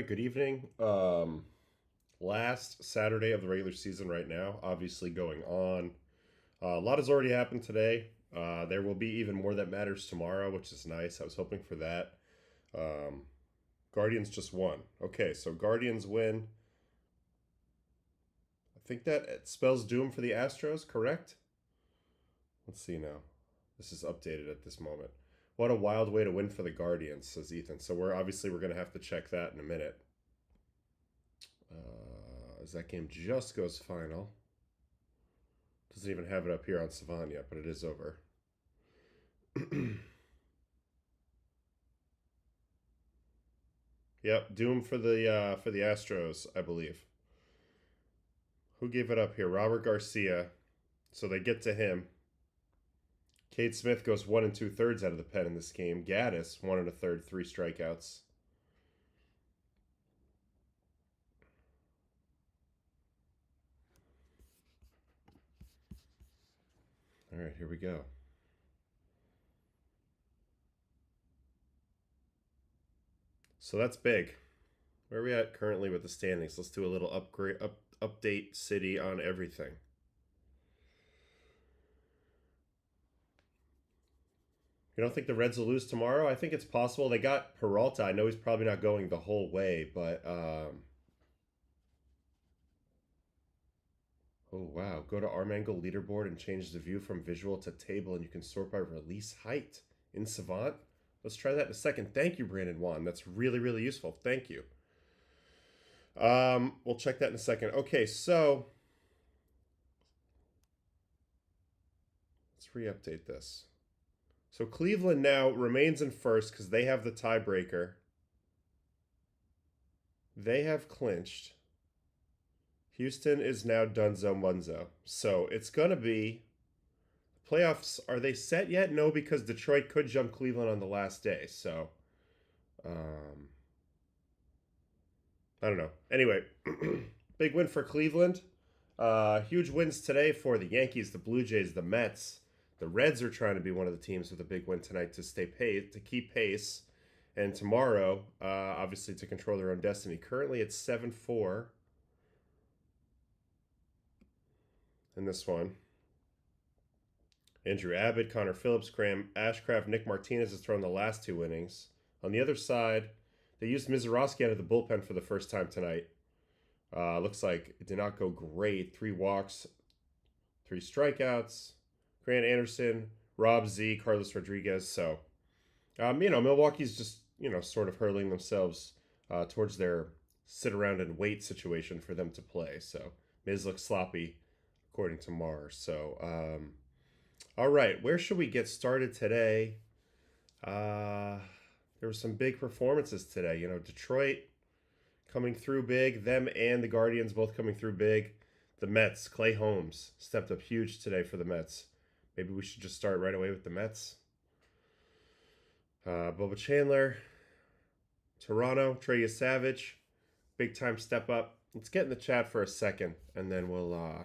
good evening. Last Saturday of the regular season right now, obviously going on. A lot has already happened today. There will be even more that matters tomorrow, which is nice. I was hoping for that. Um, Guardians just won. Okay, so Guardians win. I think that it spells doom for the Astros, correct? Let's see now. This is updated at this moment. What a wild way to win for the Guardians, says Ethan. So we're going to have to check that in a minute. As that game just goes final. Doesn't even have it up here on Savant yet, but it is over. Yep, doom for the Astros, I believe. Who gave it up here? Robert Garcia. So they get to him. Cade Smith goes 1 2/3 out of the pen in this game. Gaddis 1 1/3, 3 strikeouts. All right, here we go. So that's big. Where are we at currently with the standings? Let's do a little update city on everything. You don't think the Reds will lose tomorrow? I think it's possible. They got Peralta. I know he's probably not going the whole way, but oh wow. Go to arm angle leaderboard and change the view from visual to table, and you can sort by release height in Savant. Let's try that in a second. Thank you, Brandon Wan. That's really, really useful. Thank you. We'll check that in a second. Okay, so let's re-update this. So Cleveland now remains in first because they have the tiebreaker. They have clinched. Houston is now Dunzo Munzo. So it's going to be playoffs. Are they set yet? No, because Detroit could jump Cleveland on the last day. So I don't know. Anyway, big win for Cleveland. Huge wins today for the Yankees, the Blue Jays, the Mets. The Reds are trying to be one of the teams with a big win tonight to keep pace. And tomorrow, obviously, to control their own destiny. Currently, it's 7-4 in this one. Andrew Abbott, Connor Phillips, Graham Ashcraft, Nick Martinez has thrown the last 2 innings. On the other side, they used Mizorowski out of the bullpen for the first time tonight. Looks like it did not go great. 3 walks, 3 strikeouts. Grant Anderson, Rob Z, Carlos Rodriguez. So, Milwaukee's just, sort of hurling themselves towards their sit around and wait situation for them to play. So, Miz looks sloppy, according to Mars. So, all right, where should we get started today? There were some big performances today. Detroit coming through big. Them and the Guardians both coming through big. The Mets, Clay Holmes stepped up huge today for the Mets. Maybe we should just start right away with the Mets. Bubba Chandler, Toronto, Trey Yesavage, big time step up. Let's get in the chat for a second, and then we'll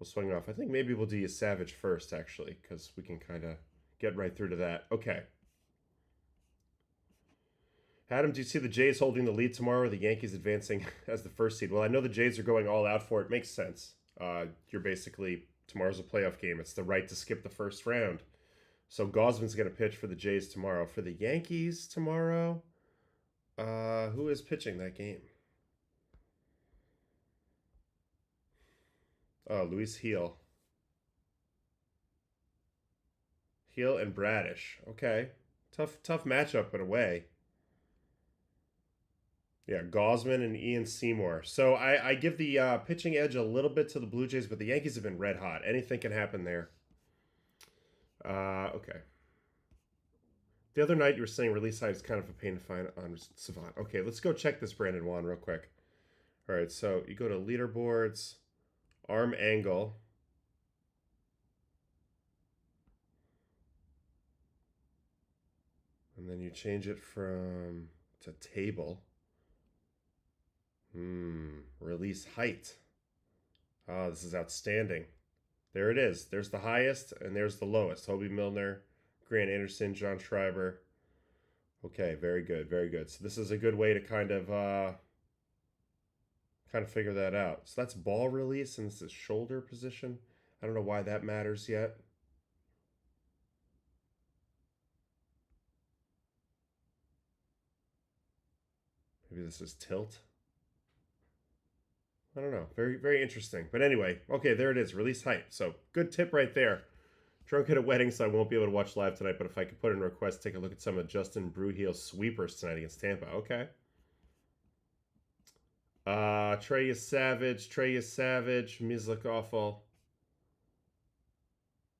swing off. I think maybe we'll do Yesavage first, actually, because we can kind of get right through to that. Okay. Adam, do you see the Jays holding the lead tomorrow, or the Yankees advancing as the first seed? Well, I know the Jays are going all out for it. Makes sense. Tomorrow's a playoff game. It's the right to skip the first round. So Gosman's going to pitch for the Jays tomorrow. For the Yankees tomorrow, who is pitching that game? Oh, Luis Heel. Heel and Bradish. Okay. Tough matchup in a way. Yeah, Gosman and Ian Seymour. So I give the pitching edge a little bit to the Blue Jays, but the Yankees have been red hot. Anything can happen there. Okay. The other night you were saying release height is kind of a pain to find on Savant. Okay, let's go check this Brandon Wan real quick. All right, so you go to leaderboards, arm angle. And then you change it to table. Release height. Oh, this is outstanding. There it is. There's the highest, and there's the lowest. Hobie Milner, Grant Anderson, John Schreiber. Okay, very good, very good. So this is a good way to kind of figure that out. So that's ball release, and this is shoulder position. I don't know why that matters yet. Maybe this is tilt. I don't know. Very, very interesting. But anyway, okay, there it is. Release height. So good tip right there. Drunk at a wedding, so I won't be able to watch live tonight. But if I could put in a request, take a look at some of Justin Brewheel's sweepers tonight against Tampa. Okay. Trey Yesavage. Miz look awful.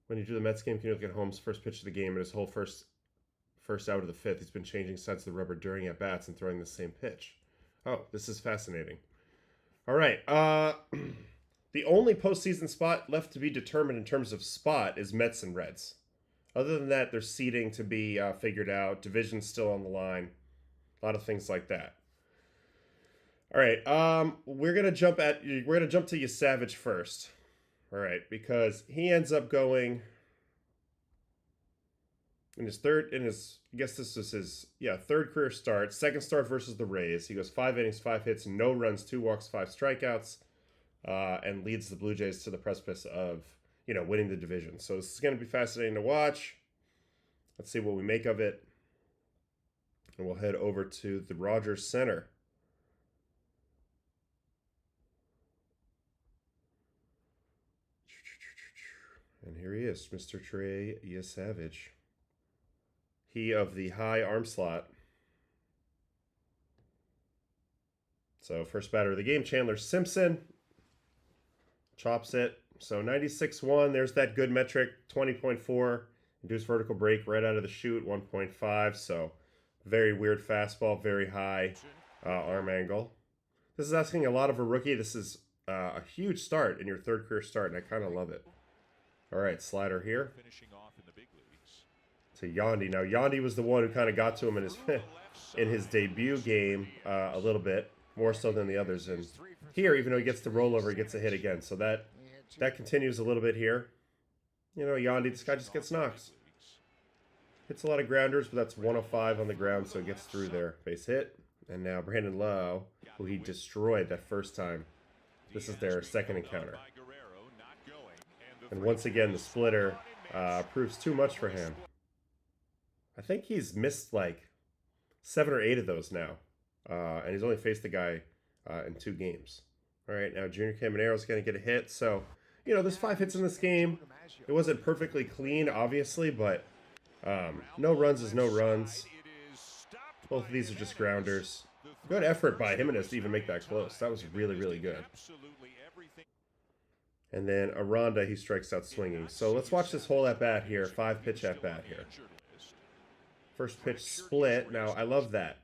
When you do the Mets game, can you look at Holmes' first pitch of the game and his whole first out of the fifth? He's been changing sides of the rubber during at bats and throwing the same pitch. Oh, this is fascinating. All right. The only postseason spot left to be determined in terms of spot is Mets and Reds. Other than that, there's seeding to be figured out. Division's still on the line. A lot of things like that. All right. We're gonna jump to Yesavage first. All right, because he ends up going in his I guess this was his third career start, second start versus the Rays. He goes 5 innings, 5 hits, no runs, 2 walks, 5 strikeouts, and leads the Blue Jays to the precipice of winning the division. So this is going to be fascinating to watch. Let's see what we make of it, and we'll head over to the Rogers Center. And here he is, Mr. Trey Yesavage. He of the high arm slot. So first batter of the game, Chandler Simpson. Chops it. So 96.1, there's that good metric, 20.4. Induced vertical break right out of the chute, 1.5. So very weird fastball, very high arm angle. This is asking a lot of a rookie. This is a huge start in your third career start, and I kind of love it. All right, slider here to Yandy. Now, Yandy was the one who kind of got to him in his debut game a little bit, more so than the others. And here, even though he gets the rollover, he gets a hit again. So that continues a little bit here. Yandy, this guy just gets knocks. Hits a lot of grounders, but that's 105 on the ground, so it gets through there. Base hit. And now Brandon Lowe, who he destroyed that first time. This is their second encounter. And once again, the splitter proves too much for him. I think he's missed like 7 or 8 of those now. And he's only faced the guy in 2 games. All right, now Junior Camanero's going to get a hit. So, there's 5 hits in this game. It wasn't perfectly clean, obviously, but no runs is no runs. Both of these are just grounders. Good effort by Jimenez to even make that close. That was really, really good. And then Aranda, he strikes out swinging. So let's watch this whole at-bat here. 5-pitch at-bat here. First pitch split. Now, I love that.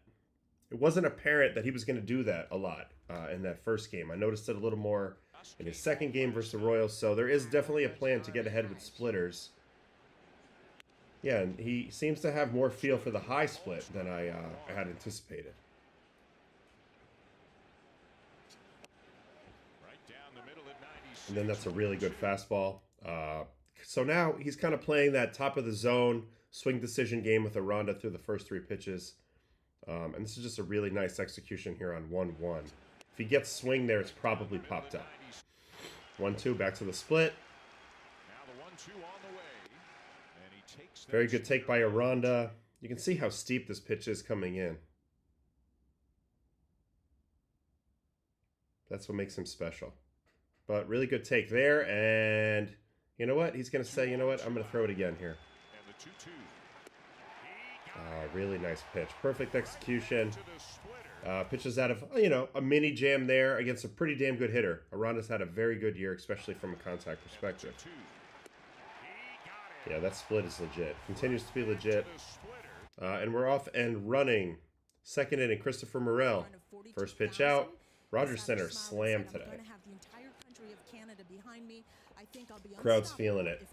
It wasn't apparent that he was going to do that a lot in that first game. I noticed it a little more in his second game versus the Royals. So there is definitely a plan to get ahead with splitters. Yeah, and he seems to have more feel for the high split than I had anticipated. And then that's a really good fastball. So now he's kind of playing that top of the zone swing decision game with Aranda through the first 3 pitches. And this is just a really nice execution here on 1-1. If he gets swing there, it's probably popped up. 1-2, back to the split. Very good take by Aranda. You can see how steep this pitch is coming in. That's what makes him special. But really good take there, and you know what? He's going to say, you know what? I'm going to throw it again here. Really nice pitch. Perfect execution. Pitches out of, a mini jam there against a pretty damn good hitter. Aranda's had a very good year, especially from a contact perspective. Yeah, that split is legit. Continues to be legit. And we're off and running. Second inning, Christopher Morel. First pitch out. Rogers Center slammed today. Crowd's feeling it.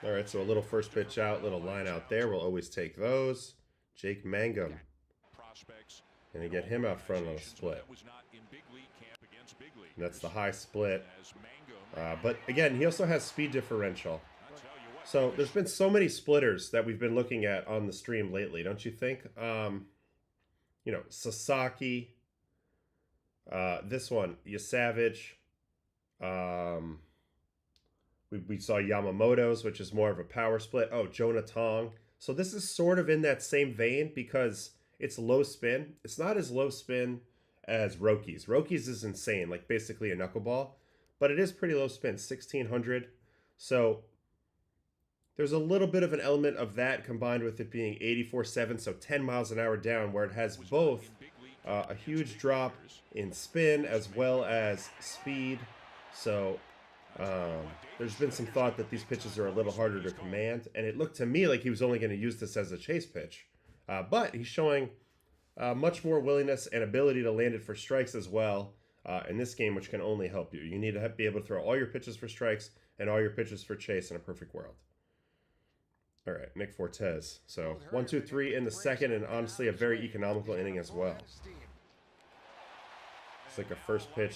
All right, so a little first pitch out, little line out there. We'll always take those. Jake Mangum. Gonna get him out front on a split. And that's the high split. But again, he also has speed differential. So there's been so many splitters that we've been looking at on the stream lately, don't you think? You know, Sasaki, this one, Yesavage. We saw Yamamoto's, which is more of a power split. Oh, Jonah Tong. So this is sort of in that same vein because it's low spin. It's not as low spin as Roki's. Roki's is insane, like basically a knuckleball, but it is pretty low spin, 1600. So there's a little bit of an element of that combined with it being 84.7, so 10 miles an hour down, where it has both a huge drop in spin as well as speed. So there's been some thought that these pitches are a little harder to command, and it looked to me like he was only going to use this as a chase pitch. But he's showing much more willingness and ability to land it for strikes as well in this game, which can only help you. You need to be able to throw all your pitches for strikes and all your pitches for chase in a perfect world. All right, Nick Fortes. So 1, 2, 3 in the second, and honestly a very economical inning as well. It's like a first pitch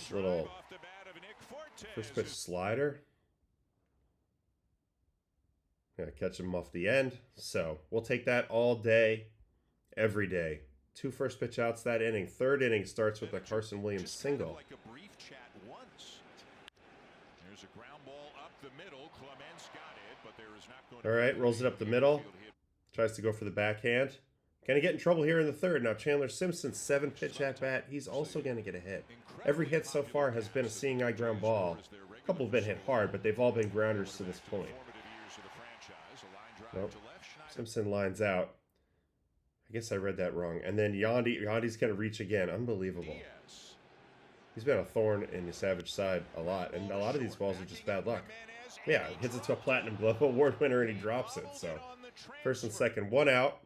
slider. Gonna catch him off the end. So we'll take that all day, every day. 2 first pitch outs that inning. Third inning starts with a Carson Williams single. All right, rolls it up the middle. Tries to go for the backhand. Gonna get in trouble here in the third. Now Chandler Simpson's 7 pitch at bat. He's also gonna get a hit. Every hit so far has been a seeing eye ground ball. A couple have been hit hard, but they've all been grounders to this point. Nope. Simpson lines out. I guess I read that wrong. And then Yandi's gonna reach again. Unbelievable. He's been a thorn in the Savage side a lot, and a lot of these balls are just bad luck. Yeah, hits it to a Platinum Glove Award winner and he drops it. So first and second, 1 out.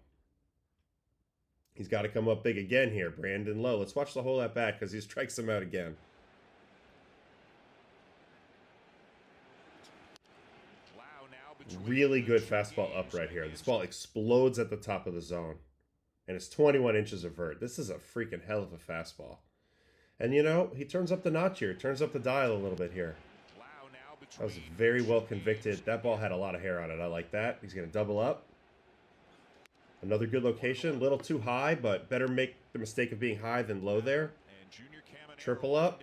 He's got to come up big again here, Brandon Lowe. Let's watch the whole at bat because he strikes him out again. Really good fastball up right here. This ball explodes at the top of the zone. And it's 21 inches of vert. This is a freaking hell of a fastball. And you know, he turns up the notch here. Turns up the dial a little bit here. That was very well convicted. That ball had a lot of hair on it. I like that. He's going to double up. Another good location. A little too high, but better make the mistake of being high than low there. Triple up.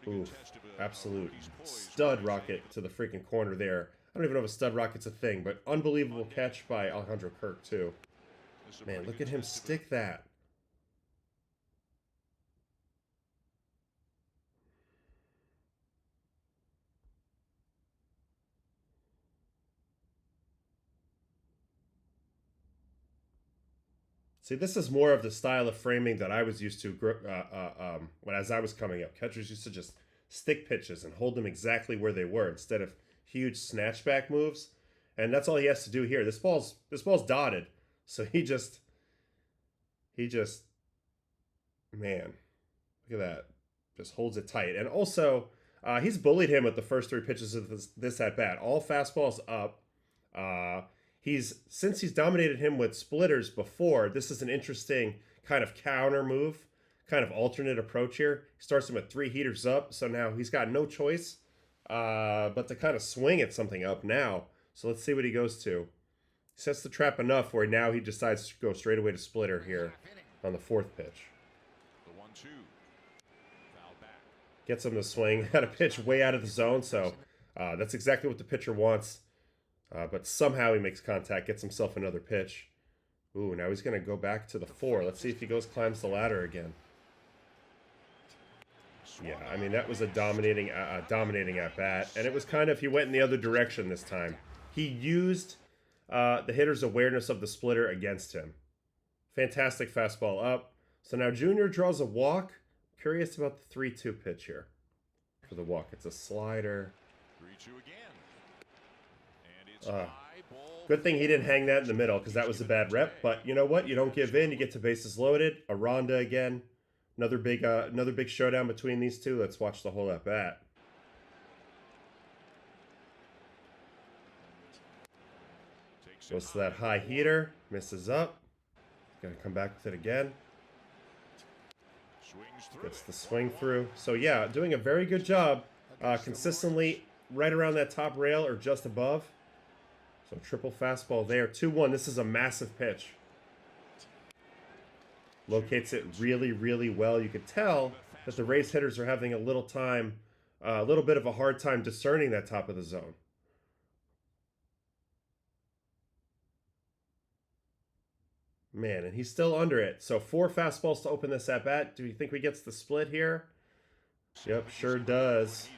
Oof. Absolute stud rocket to the freaking corner there. I don't even know if a stud rocket's a thing, but unbelievable catch by Alejandro Kirk, too. Man, look at him stick that. See, this is more of the style of framing that I was used to as I was coming up. Catchers used to just stick pitches and hold them exactly where they were instead of huge snatchback moves. And that's all he has to do here. This ball's dotted, so he just, man, look at that, just holds it tight. And also, he's bullied him with the first 3 pitches of this at bat. All fastballs up. Since he's dominated him with splitters before, this is an interesting kind of counter move, kind of alternate approach here. He starts him with 3 heaters up, so now he's got no choice but to kind of swing at something up now. So let's see what he goes to. He sets the trap enough where now he decides to go straight away to splitter here on the 4th pitch. Gets him to swing at a pitch way out of the zone, so that's exactly what the pitcher wants. But somehow he makes contact, gets himself another pitch. Ooh, now he's going to go back to the 4. Let's see if he climbs the ladder again. Yeah, I mean, that was a dominating at bat. And it was kind of, he went in the other direction this time. He used the hitter's awareness of the splitter against him. Fantastic fastball up. So now Junior draws a walk. Curious about the 3-2 pitch here for the walk. It's a slider. 3-2 again. Good thing he didn't hang that in the middle because that was a bad rep. But you know what? You don't give in. You get to bases loaded. Aranda again. Another big showdown between these two. Let's watch the whole at bat. Goes to that high heater. Misses up. Gonna come back with it again. Gets the swing through. So yeah, doing a very good job consistently right around that top rail or just above. So triple fastball there. 2-1. This is a massive pitch. Locates it really, really well. You could tell that the Rays hitters are having a little bit of a hard time discerning that top of the zone. Man, and he's still under it. So 4 fastballs to open this at bat. Do you think we gets the split here? Yep, sure does.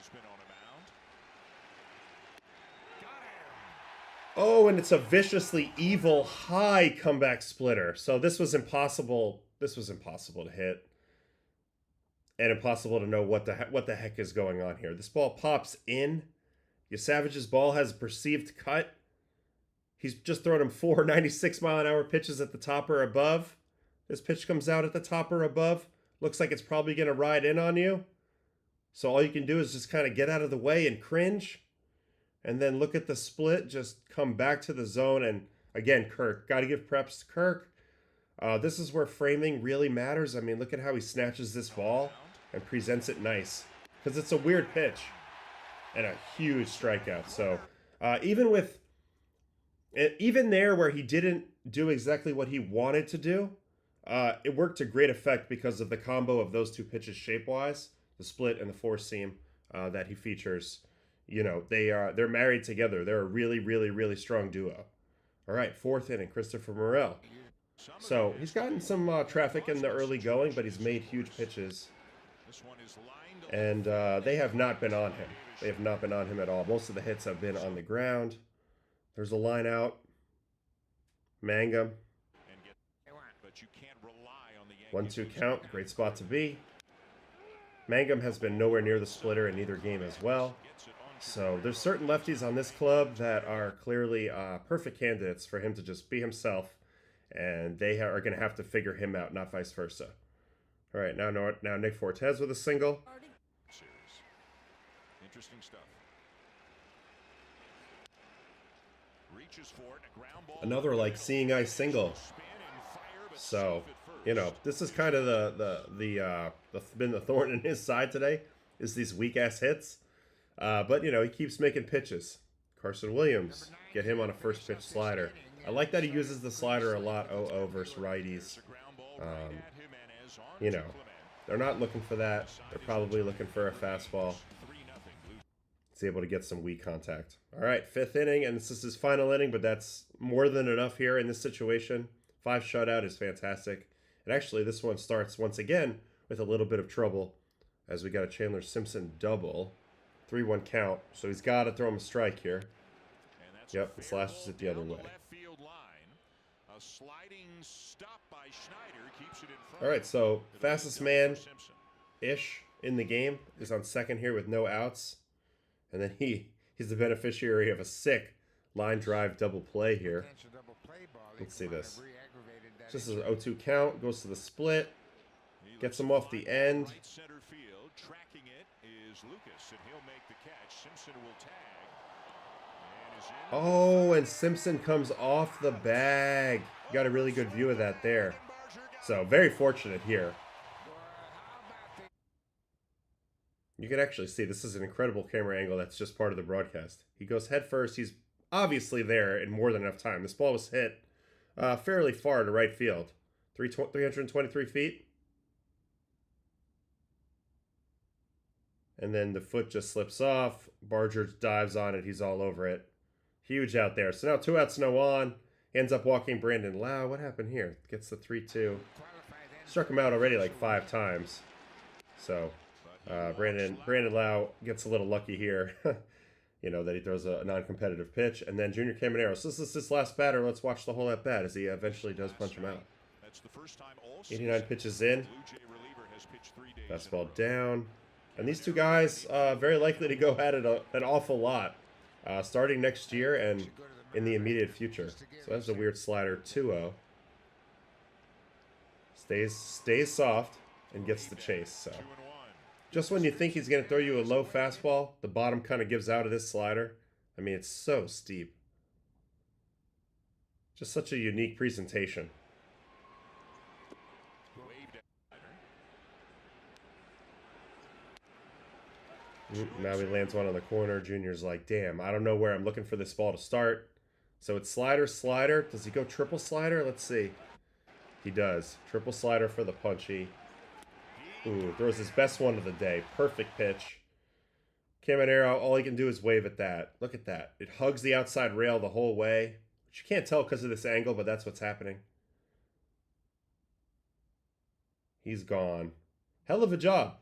Oh, and it's a viciously evil high comeback splitter. So this was impossible. This was impossible to hit. And impossible to know what the heck is going on here. This ball pops in. Yesavage's ball has a perceived cut. He's just thrown him 4 96-mile-an-hour pitches at the top or above. This pitch comes out at the top or above. Looks like it's probably going to ride in on you. So all you can do is just kind of get out of the way and cringe. And then look at the split. Just come back to the zone. And again, Kirk. Got to give preps to Kirk. This is where framing really matters. I mean, look at how he snatches this ball and presents it nice. Because it's a weird pitch. And a huge strikeout. So even there where he didn't do exactly what he wanted to do, it worked to great effect because of the combo of those two pitches shape-wise, the split and the four seam that he features. You know, they're married together. They're a really, really, really strong duo. All right, 4th inning, Christopher Morel. So he's gotten some traffic in the early going, but he's made huge pitches. And they have not been on him. They have not been on him at all. Most of the hits have been on the ground. There's a line out. Mangum. 1-2 count. Great spot to be. Mangum has been nowhere near the splitter in either game as well. So there's certain lefties on this club that are clearly perfect candidates for him to just be himself. And they are going to have to figure him out, not vice versa. All right, now Nick Fortes with a single. Interesting stuff. Another like seeing eye single. So, you know, this is kind of been the thorn in his side today, is these weak ass hits. But you know, he keeps making pitches. Carson Williams, get him on a first pitch slider. I like that he uses the slider a lot. 0-0 versus righties. You know, they're not looking for that. They're probably looking for a fastball. He's able to get some weak contact. All right, 5th inning, and this is his final inning, but that's more than enough here in this situation. 5 shutout is fantastic. And actually, this one starts once again with a little bit of trouble as we got a Chandler Simpson double. 3-1 count, so he's got to throw him a strike here. Yep, and slashes it the other way. All right, so fastest man-ish in the game is on second here with no outs. And then he's the beneficiary of a sick line drive double play here. Let's see this. This is an 0-2 count, goes to the split, gets him off the end. Oh, and Simpson comes off the bag. Got a really good view of that there. So very fortunate here. You can actually see this is an incredible camera angle that's just part of the broadcast. He goes head first. He's obviously there in more than enough time. This ball was hit fairly far to right field. 323 feet. And then the foot just slips off. Barger dives on it. He's all over it. Huge out there. So now 2 outs, no on. Ends up walking Brandon Lau. What happened here? Gets the 3-2. Struck him out already like 5 times. So Brandon Lau gets a little lucky here. You know, that he throws a non-competitive pitch. And then Junior Caminero. So this is his last batter. Let's watch the whole at bat as he eventually does punch him out. 89 pitches in. Fastball down. And these two guys very likely to go at it an awful lot starting next year and in the immediate future. So that's a weird slider. 2-0. Stays soft and gets the chase. So just when you think he's going to throw you a low fastball, the bottom kind of gives out of this slider. I mean, it's so steep. Just such a unique presentation. Now he lands one on the corner. Junior's like, damn, I don't know where I'm looking for this ball to start. So it's slider, slider. Does he go triple slider? Let's see. He does. Triple slider for the punchy. Ooh, throws his best one of the day. Perfect pitch. Caminero, all he can do is wave at that. Look at that. It hugs the outside rail the whole way. Which you can't tell because of this angle, but that's what's happening. He's gone. Hell of a job.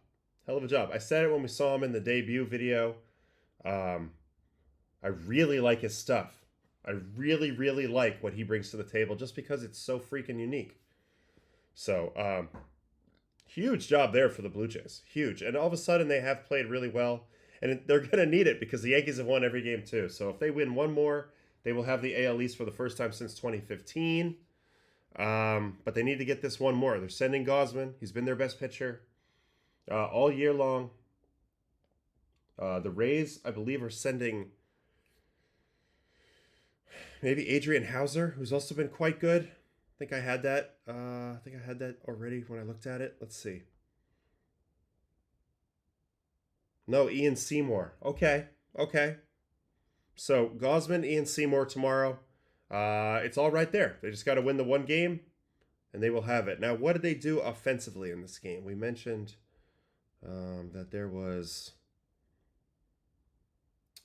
Hell of a job. I said it when we saw him in the debut video. I really like his stuff. I really, really like what he brings to the table just because it's so freaking unique. So, huge job there for the Blue Jays. Huge. And all of a sudden they have played really well. And they're going to need it because the Yankees have won every game too. So if they win one more, they will have the AL East for the first time since 2015. But they need to get this one more. They're sending Gausman. He's been their best pitcher all year long. The Rays, I believe, are sending maybe Adrian Hauser, who's also been quite good. I think I had that. I think I had that already when I looked at it. Let's see. No, Ian Seymour. Okay. So Gausman, Ian Seymour tomorrow. It's all right there. They just got to win the one game, and they will have it. Now, what did they do offensively in this game? We mentioned that there was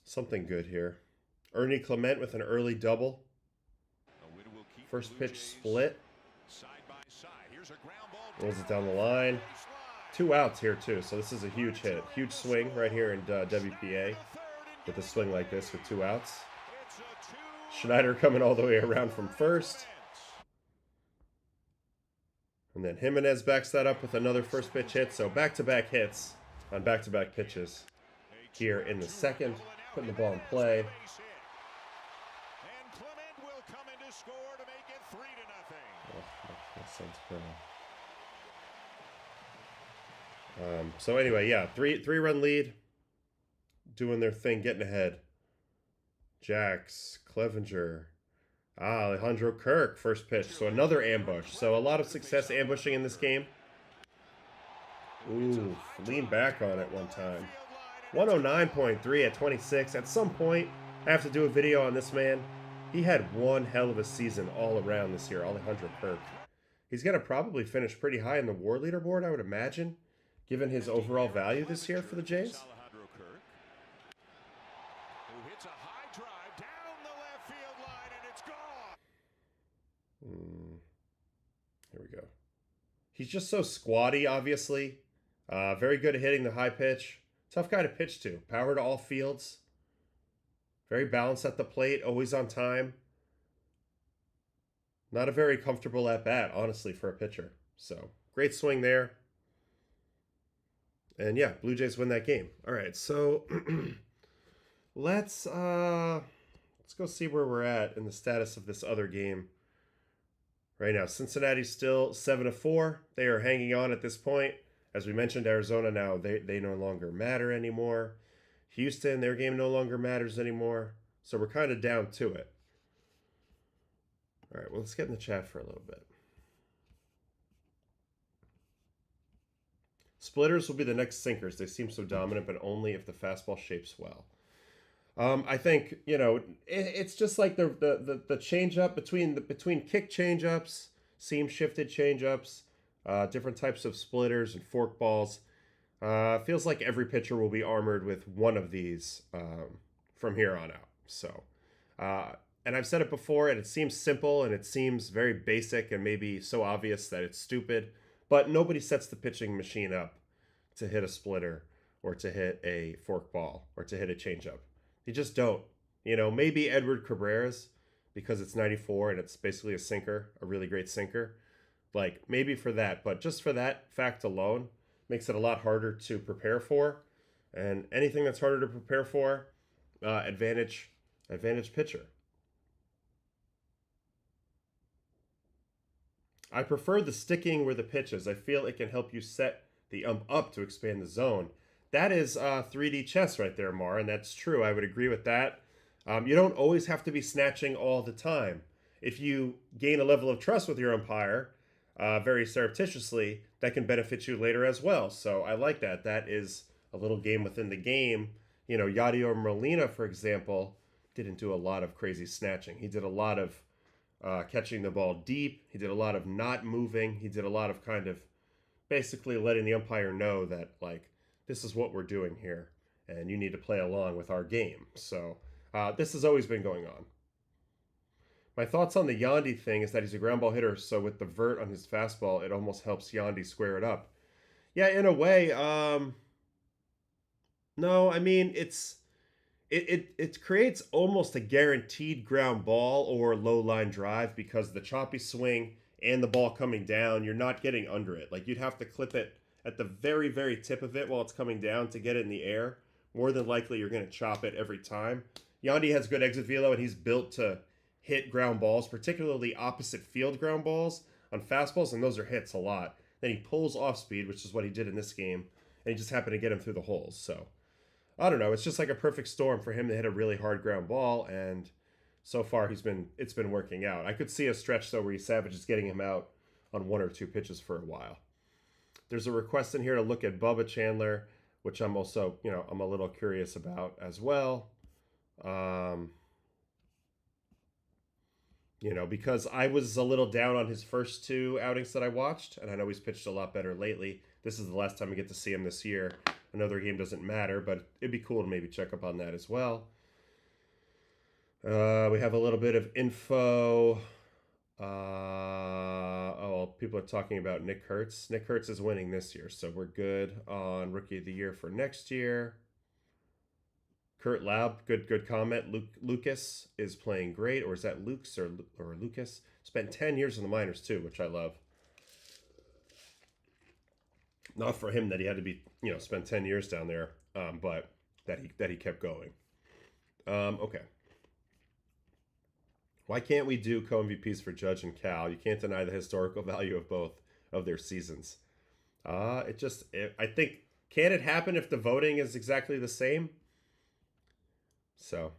something good here. Ernie Clement with an early double. First pitch split. Rolls it down the line. 2 outs here, too. So this is a huge hit. Huge swing right here in WPA with a swing like this with 2 outs. Schneider coming all the way around from first. And then Jimenez backs that up with another first pitch hit. So back-to-back hits on back-to-back pitches here in the second. Putting the ball in play. So anyway, yeah, three-run lead. Doing their thing, getting ahead. Jax, Clevenger, Alejandro Kirk, first pitch. So another ambush. So a lot of success ambushing in this game. Ooh, lean back on it one time. 109.3 at 26. At some point, I have to do a video on this man. He had one hell of a season all around this year, Alejandro Kirk. He's going to probably finish pretty high in the WAR leaderboard, I would imagine, given his overall value this year for the Jays. Here we go. He's just so squatty, obviously. Very good at hitting the high pitch. Tough guy to pitch to. Power to all fields. Very balanced at the plate. Always on time. Not a very comfortable at bat, honestly, for a pitcher. So, great swing there. And yeah, Blue Jays win that game. All right, so let's go see where we're at in the status of this other game. Right now, Cincinnati's still 7-4. They are hanging on at this point. As we mentioned, Arizona now, they no longer matter anymore. Houston, their game no longer matters anymore. So we're kind of down to it. All right, well, let's get in the chat for a little bit. Splitters will be the next sinkers. They seem so dominant, but only if the fastball shapes well. I think, you know, it's just like the changeup between kick changeups, seam shifted changeups, different types of splitters and fork balls. Feels like every pitcher will be armored with one of these from here on out. So, and I've said it before, and it seems simple and it seems very basic and maybe so obvious that it's stupid, but nobody sets the pitching machine up to hit a splitter or to hit a fork ball or to hit a changeup. You just don't. You know, maybe Edward Cabrera's because it's 94 and it's basically a sinker, a really great sinker. Like, maybe for that, but just for that fact alone makes it a lot harder to prepare for. And anything that's harder to prepare for, advantage pitcher. I prefer the sticking where the pitch is. I feel it can help you set the up to expand the zone. That is 3D chess right there, Mar, and that's true. I would agree with that. You don't always have to be snatching all the time. If you gain a level of trust with your umpire very surreptitiously, that can benefit you later as well. So I like that. That is a little game within the game. You know, Yadier Molina, for example, didn't do a lot of crazy snatching. He did a lot of catching the ball deep. He did a lot of not moving. He did a lot of kind of basically letting the umpire know that, like, this is what we're doing here, and you need to play along with our game. So this has always been going on. My thoughts on the Yandy thing is that he's a ground ball hitter, so with the vert on his fastball, it almost helps Yandy square it up. Yeah, in a way. No, I mean it creates almost a guaranteed ground ball or low line drive because the choppy swing and the ball coming down, you're not getting under it. Like, you'd have to clip it at the very, very tip of it while it's coming down to get it in the air. More than likely, you're going to chop it every time. Yandy has good exit velo, and he's built to hit ground balls, particularly opposite field ground balls on fastballs, and those are hits a lot. Then he pulls off speed, which is what he did in this game, and he just happened to get him through the holes. So I don't know. It's just like a perfect storm for him to hit a really hard ground ball, and so far it's been working out. I could see a stretch though where Yesavage is getting him out on 1 or 2 pitches for a while. There's a request in here to look at Bubba Chandler, which I'm also, I'm a little curious about as well. Because I was a little down on his first 2 outings that I watched, and I know he's pitched a lot better lately. This is the last time we get to see him this year. Another game doesn't matter, but it'd be cool to maybe check up on that as well. We have a little bit of info. People are talking about Nick Kurtz. Nick Kurtz is winning this year, so we're good on Rookie of the Year for next year. Kurt Laub, good comment. Lucas is playing great, or is that Luke's or Lucas? Spent 10 years in the minors too, which I love. Not for him that he had to be, spend 10 years down there, but that he kept going. Okay. Why can't we do co-MVPs for Judge and Cal? You can't deny the historical value of both of their seasons. I think, can it happen if the voting is exactly the same? So,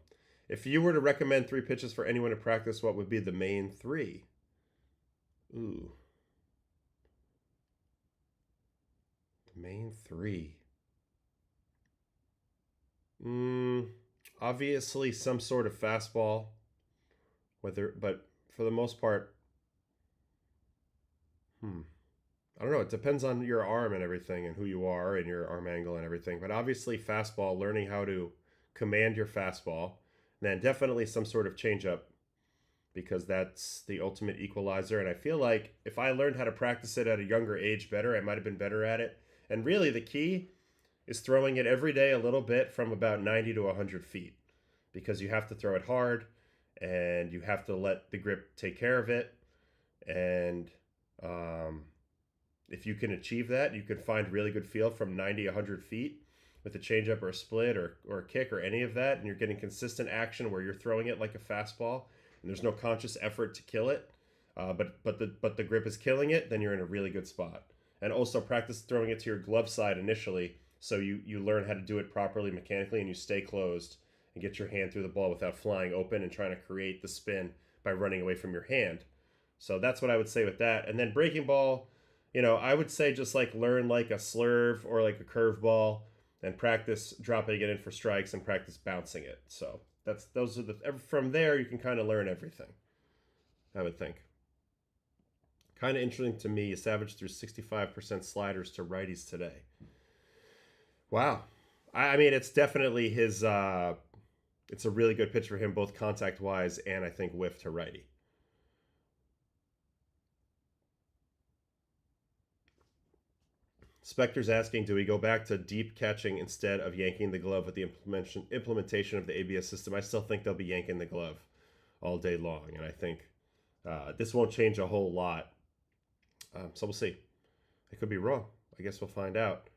if you were to recommend 3 pitches for anyone to practice, what would be the main 3? Ooh. The main 3. Obviously some sort of fastball. But for the most part, I don't know. It depends on your arm and everything and who you are and your arm angle and everything. But obviously fastball, learning how to command your fastball. And then definitely some sort of changeup, because that's the ultimate equalizer. And I feel like if I learned how to practice it at a younger age better, I might have been better at it. And really the key is throwing it every day a little bit from about 90 to 100 feet, because you have to throw it hard and you have to let the grip take care of it. And if you can achieve that, you can find really good feel from 90, 100 feet with a changeup or a split or a kick or any of that, and you're getting consistent action where you're throwing it like a fastball and there's no conscious effort to kill it, but the grip is killing it, then you're in a really good spot. And also practice throwing it to your glove side initially, so you learn how to do it properly mechanically and you stay closed and get your hand through the ball without flying open and trying to create the spin by running away from your hand. So that's what I would say with that. And then breaking ball, I would say just like learn like a slurve or like a curveball and practice dropping it in for strikes and practice bouncing it. So from there you can kind of learn everything, I would think. Kind of interesting to me, Yesavage threw 65% sliders to righties today. Wow. I mean, it's definitely his, it's a really good pitch for him, both contact-wise and I think whiff to righty. Spectre's asking, do we go back to deep catching instead of yanking the glove with the implementation of the ABS system? I still think they'll be yanking the glove all day long, and I think this won't change a whole lot. So we'll see. I could be wrong. I guess we'll find out.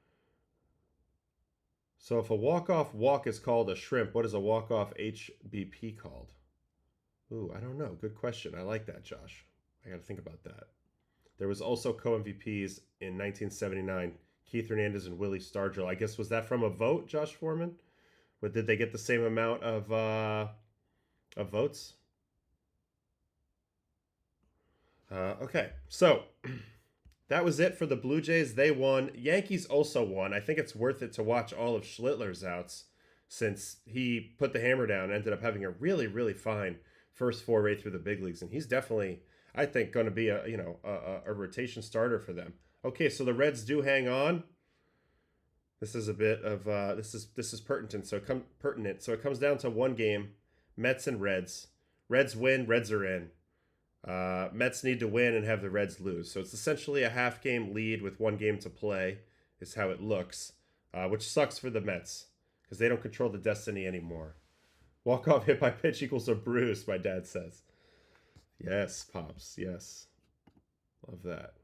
So if a walk-off walk is called a shrimp, what is a walk-off HBP called? Ooh, I don't know. Good question. I like that, Josh. I got to think about that. There was also co-MVPs in 1979, Keith Hernandez and Willie Stargell. I guess, was that from a vote, Josh Foreman? But did they get the same amount of votes? Okay, so That was it for the Blue Jays. They won. Yankees also won. I think it's worth it to watch all of Schlittler's outs since he put the hammer down and ended up having a really, really fine first foray through the big leagues. And he's definitely, I think, going to be a rotation starter for them. Okay, so the Reds do hang on. This is a bit of this is pertinent. So it comes down to one game: Mets and Reds. Reds win. Reds are in. Mets need to win and have the Reds lose. So it's essentially a half-game lead with one game to play, is how it looks, which sucks for the Mets because they don't control the destiny anymore. Walk-off hit by pitch equals a bruise, my dad says. Yes, Pops, yes. Love that.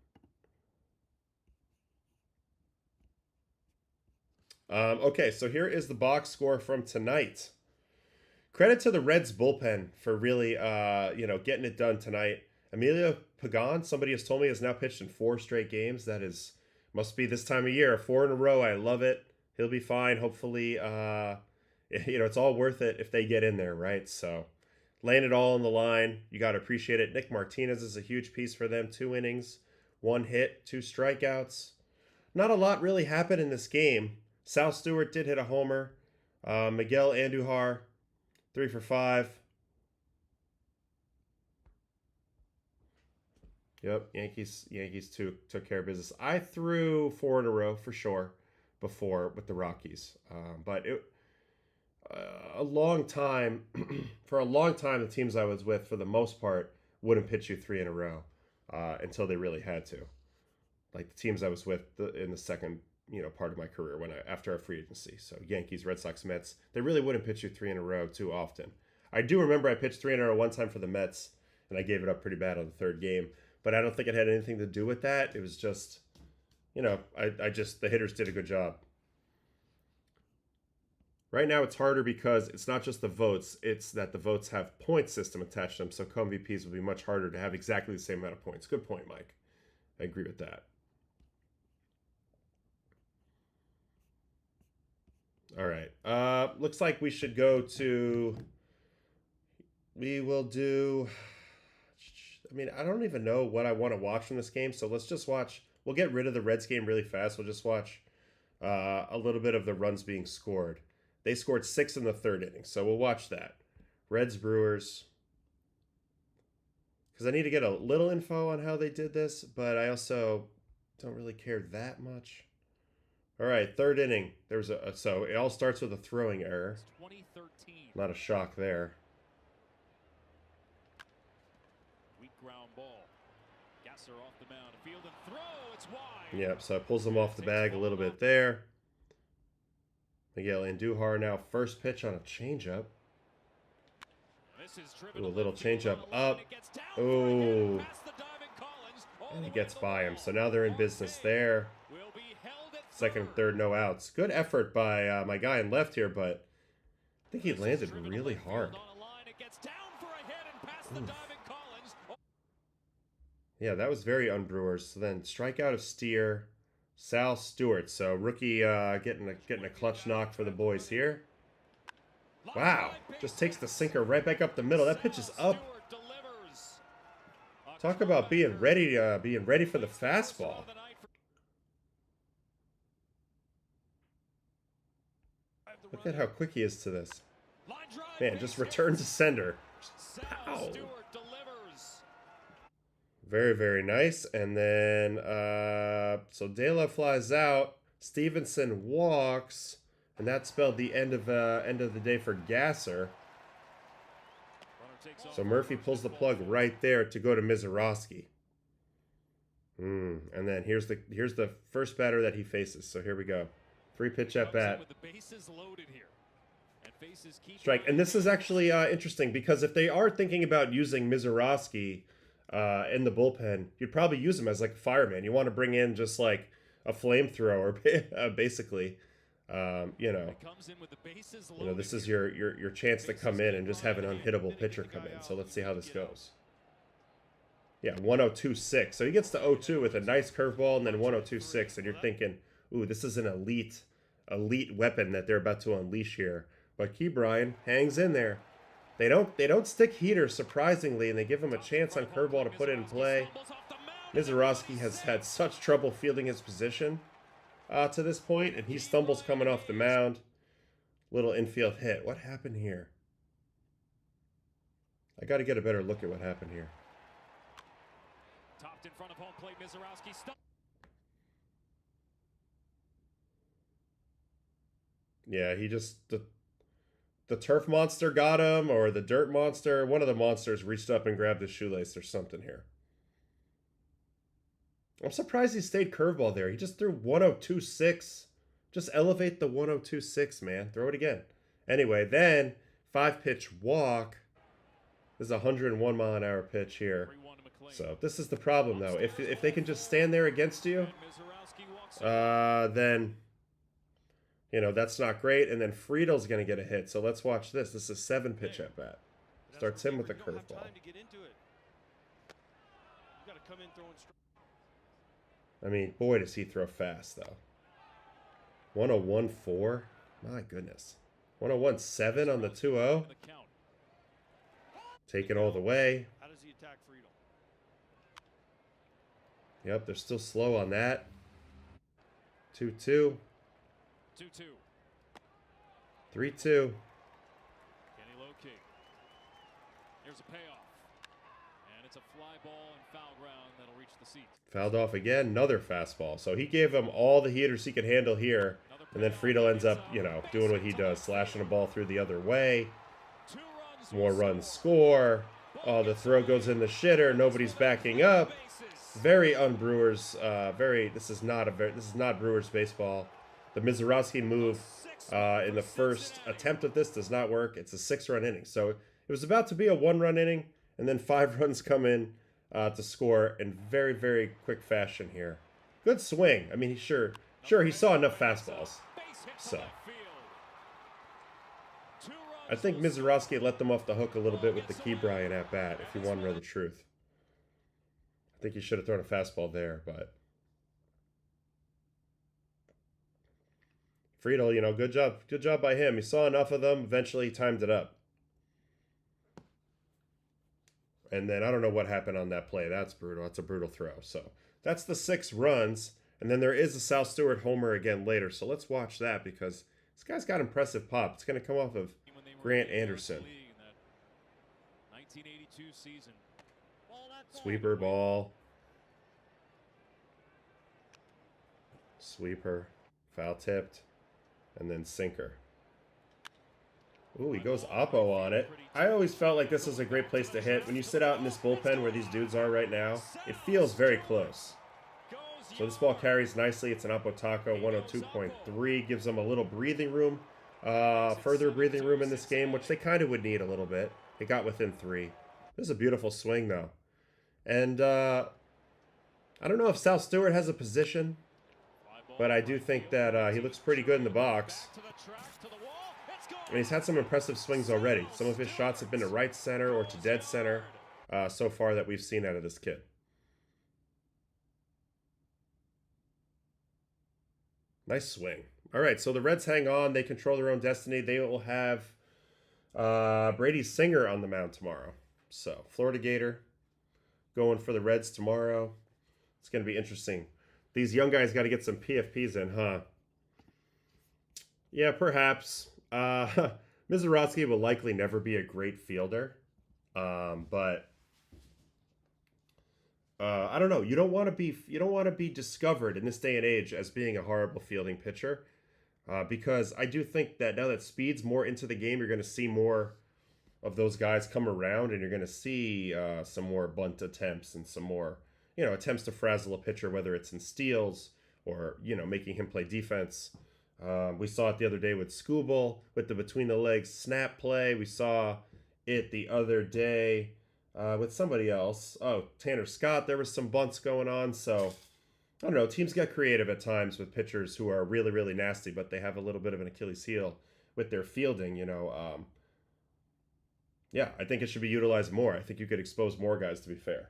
Okay, so here is the box score from tonight. Credit to the Reds bullpen for really, getting it done tonight. Emilio Pagan, somebody has told me, has now pitched in 4 straight games. That must be this time of year. 4 in a row. I love it. He'll be fine. Hopefully, it's all worth it if they get in there, right? So, laying it all on the line. You got to appreciate it. Nick Martinez is a huge piece for them. 2 innings, 1 hit, 2 strikeouts. Not a lot really happened in this game. Sal Stewart did hit a homer. Miguel Andujar, 3 for 5. Yep, Yankees took care of business. I threw 4 in a row for sure before with the Rockies, but a long time for a long time the teams I was with for the most part wouldn't pitch you 3 in a row until they really had to. Like the teams I was with in the second part of my career after our free agency. So Yankees, Red Sox, Mets, they really wouldn't pitch you 3 in a row too often. I do remember I pitched 3 in a row one time for the Mets, and I gave it up pretty bad on the 3rd game. But I don't think it had anything to do with that. It was just, the hitters did a good job. Right now it's harder because it's not just the votes, it's that the votes have point system attached to them. So co-MVPs will be much harder to have exactly the same amount of points. Good point, Mike. I agree with that. All right. Looks like we should go to. We will do. I don't even know what I want to watch from this game, so let's just watch. We'll get rid of the Reds game really fast. We'll just watch a little bit of the runs being scored. They scored 6 in the 3rd inning, so we'll watch that. Reds, Brewers. Because I need to get a little info on how they did this, but I also don't really care that much. All right, 3rd inning. So it all starts with a throwing error. Not a shock there. Weak ground ball. Gasser off the mound, field and throw. It's wide. Yep. So it pulls them off the bag a little bit there. Miguel Andujar now first pitch on a changeup. Ooh, a little changeup up. Oh, and he gets by him. So now they're in business there. 2nd and 3rd, no outs. Good effort by my guy in left here, but I think he landed really hard. Ooh. Yeah, that was very un-Brewers. So then strikeout of Steer, Sal Stewart. So rookie getting a clutch knock for the boys here. Wow, just takes the sinker right back up the middle. That pitch is up. Talk about being ready for the fastball. Look at how quick he is to this. Man, just return to sender. Pow. Very, very nice. And then, so De La flies out. Stevenson walks. And that spelled the end of the day for Gasser. So Murphy pulls the plug right there to go to Mizorowski. And then here's the first batter that he faces. So here we go. 3-pitch at bat. Strike. And this is actually interesting because if they are thinking about using Mizorowski in the bullpen, you'd probably use him as like a fireman. You want to bring in just like a flamethrower, basically. This is your chance to come in and just have an unhittable pitcher come in. So let's see how this goes. Yeah, 102.6. So he gets to 0-2 with a nice curveball and then 102.6, and you're thinking, ooh, this is an elite weapon that they're about to unleash here. But Ke'Bryan hangs in there. They don't stick heaters, surprisingly, and they give him a chance on curveball to put it in play. Mizorowski has had such trouble fielding his position to this point, and he stumbles coming off the mound. Little infield hit. What happened here? I got to get a better look at what happened here. Topped in front of home plate, Mizorowski. Yeah, he just the turf monster got him, or the dirt monster. One of the monsters reached up and grabbed his shoelace or something here. I'm surprised he stayed curveball there. He just threw 102.6. Just elevate the 102.6, man. Throw it again. Anyway, then 5-pitch walk. This is a 101 mile an hour pitch here. So this is the problem, though. If they can just stand there against you, then, you know, that's not great. And then Friedel's going to get a hit. So let's watch this. This is a 7-pitch at bat. Starts him with a curveball. I mean, boy, does he throw fast, though. 101.4. My goodness. 101.7 on the 2-0. Take it all the way. How does he attack Friedel? Yep, they're still slow on that. 2-2. 2-2. 3-2. Can he locate? Here's a payoff. And it's a fly ball and foul ground that'll reach the seat. Fouled off again, another fastball. So he gave him all the heaters he could handle here. And then Friedel ends up, you know, doing what he does, slashing the ball through the other way. More runs score. Oh, the throw goes in the shitter. Nobody's backing up. Very un-Brewers. This is not Brewers baseball. The Mizorowski move in the first attempt at this does not work. It's a 6-run inning. So it was about to be a 1-run inning, and then 5 runs come in to score in very, very quick fashion here. Good swing. I mean, sure, he saw enough fastballs. So I think Mizorowski let them off the hook a little bit with the Ke'Bryan at bat, if you want to know the truth. I think he should have thrown a fastball there, but Friedel, you know, good job by him. He saw enough of them. Eventually, he timed it up. And then I don't know what happened on that play. That's brutal. That's a brutal throw. So that's the 6 runs. And then there is a Sal Stewart homer again later. So let's watch that because this guy's got impressive pop. It's going to come off of Grant Anderson. 1982 season. Sweeper ball. Sweeper. Foul tipped. And then sinker. Ooh, he goes oppo on it. I always felt like this was a great place to hit. When you sit out in this bullpen where these dudes are right now, it feels very close. So this ball carries nicely. It's an oppo taco, 102.3. Gives them a little breathing room. Further breathing room in this game, which they kind of would need a little bit. They got within 3. This is a beautiful swing, though. And I don't know if Sal Stewart has a position, but I do think that he looks pretty good in the box. And he's had some impressive swings already. Some of his shots have been to right center or to dead center so far that we've seen out of this kid. Nice swing. All right, so the Reds hang on. They control their own destiny. They will have Brady Singer on the mound tomorrow. So Florida Gator going for the Reds tomorrow. It's going to be interesting. These young guys got to get some PFPs in, huh? Yeah, perhaps. Mizorowski will likely never be a great fielder, but I don't know. You don't want to be discovered in this day and age as being a horrible fielding pitcher, because I do think that now that speed's more into the game, you're going to see more of those guys come around, and you're going to see some more bunt attempts and some more, you know, attempts to frazzle a pitcher, whether it's in steals or, you know, making him play defense. We saw it the other day with Skubal with the between the legs snap play. We saw it the other day with somebody else. Oh, Tanner Scott. There was some bunts going on. So I don't know. Teams get creative at times with pitchers who are really, really nasty, but they have a little bit of an Achilles heel with their fielding. You know, yeah, I think it should be utilized more. I think you could expose more guys, to be fair.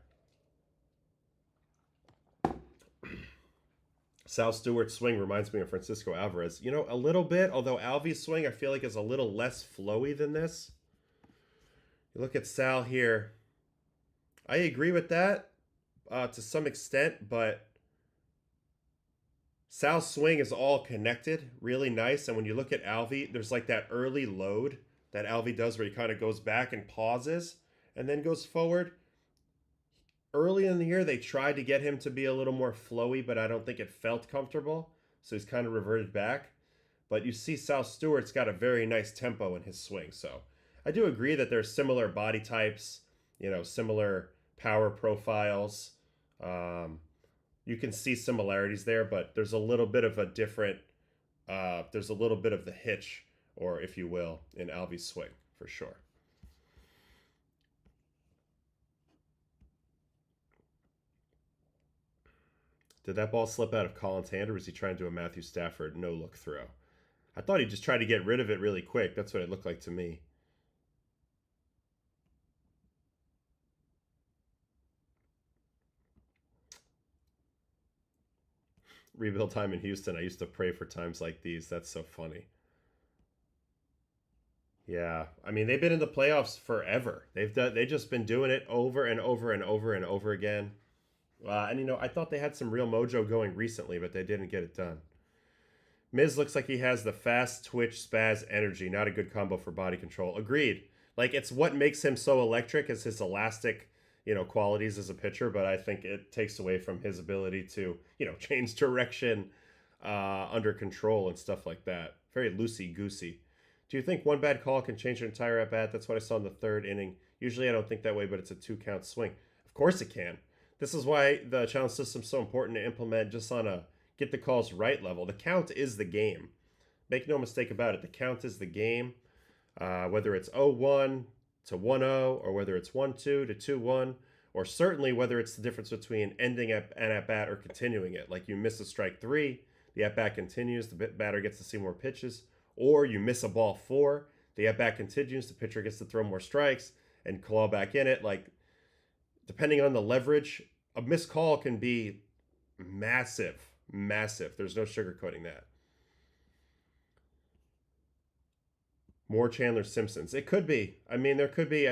Sal Stewart's swing reminds me of Francisco Alvarez. You know, a little bit, although Alvy's swing I feel like is a little less flowy than this. You look at Sal here. I agree with that. to some extent, but Sal's swing is all connected, really nice. And when you look at Alvy, there's like that early load that Alvy does where he kind of goes back and pauses and then goes forward. Early in the year, they tried to get him to be a little more flowy, but I don't think it felt comfortable. So he's kind of reverted back. But you see Sal Stewart's got a very nice tempo in his swing. So I do agree that there's similar body types, similar power profiles. You can see similarities there, but there's a little bit of a different, there's a little bit of the hitch, or if you will, in Alvy's swing, for sure. Did that ball slip out of Colin's hand, or was he trying to do a Matthew Stafford no-look throw? I thought he just tried to get rid of it really quick. That's what it looked like to me. Rebuild time in Houston. I used to pray for times like these. That's so funny. Yeah, I mean, they've been in the playoffs forever. They've just been doing it over and over and over and over again. And I thought they had some real mojo going recently, but they didn't get it done. Miz looks like he has the fast twitch spaz energy. Not a good combo for body control. Agreed. Like, it's what makes him so electric is his elastic, qualities as a pitcher, but I think it takes away from his ability to, change direction under control and stuff like that. Very loosey-goosey. Do you think one bad call can change an entire at-bat? That's what I saw in the third inning. Usually I don't think that way, but it's a 2-count swing. Of course it can. This is why the challenge system's so important to implement just on a get the calls right level. The count is the game. Make no mistake about it. The count is the game. Whether it's 0-1 to 1-0, or whether it's 1-2 to 2-1, or certainly whether it's the difference between ending an at-bat or continuing it. Like you miss a strike 3, the at-bat continues, the batter gets to see more pitches, or you miss a ball 4, the at-bat continues, the pitcher gets to throw more strikes and claw back in it. Like, depending on the leverage, a missed call can be massive. There's no sugarcoating that. More Chandler Simpsons. It could be. I mean, there could be,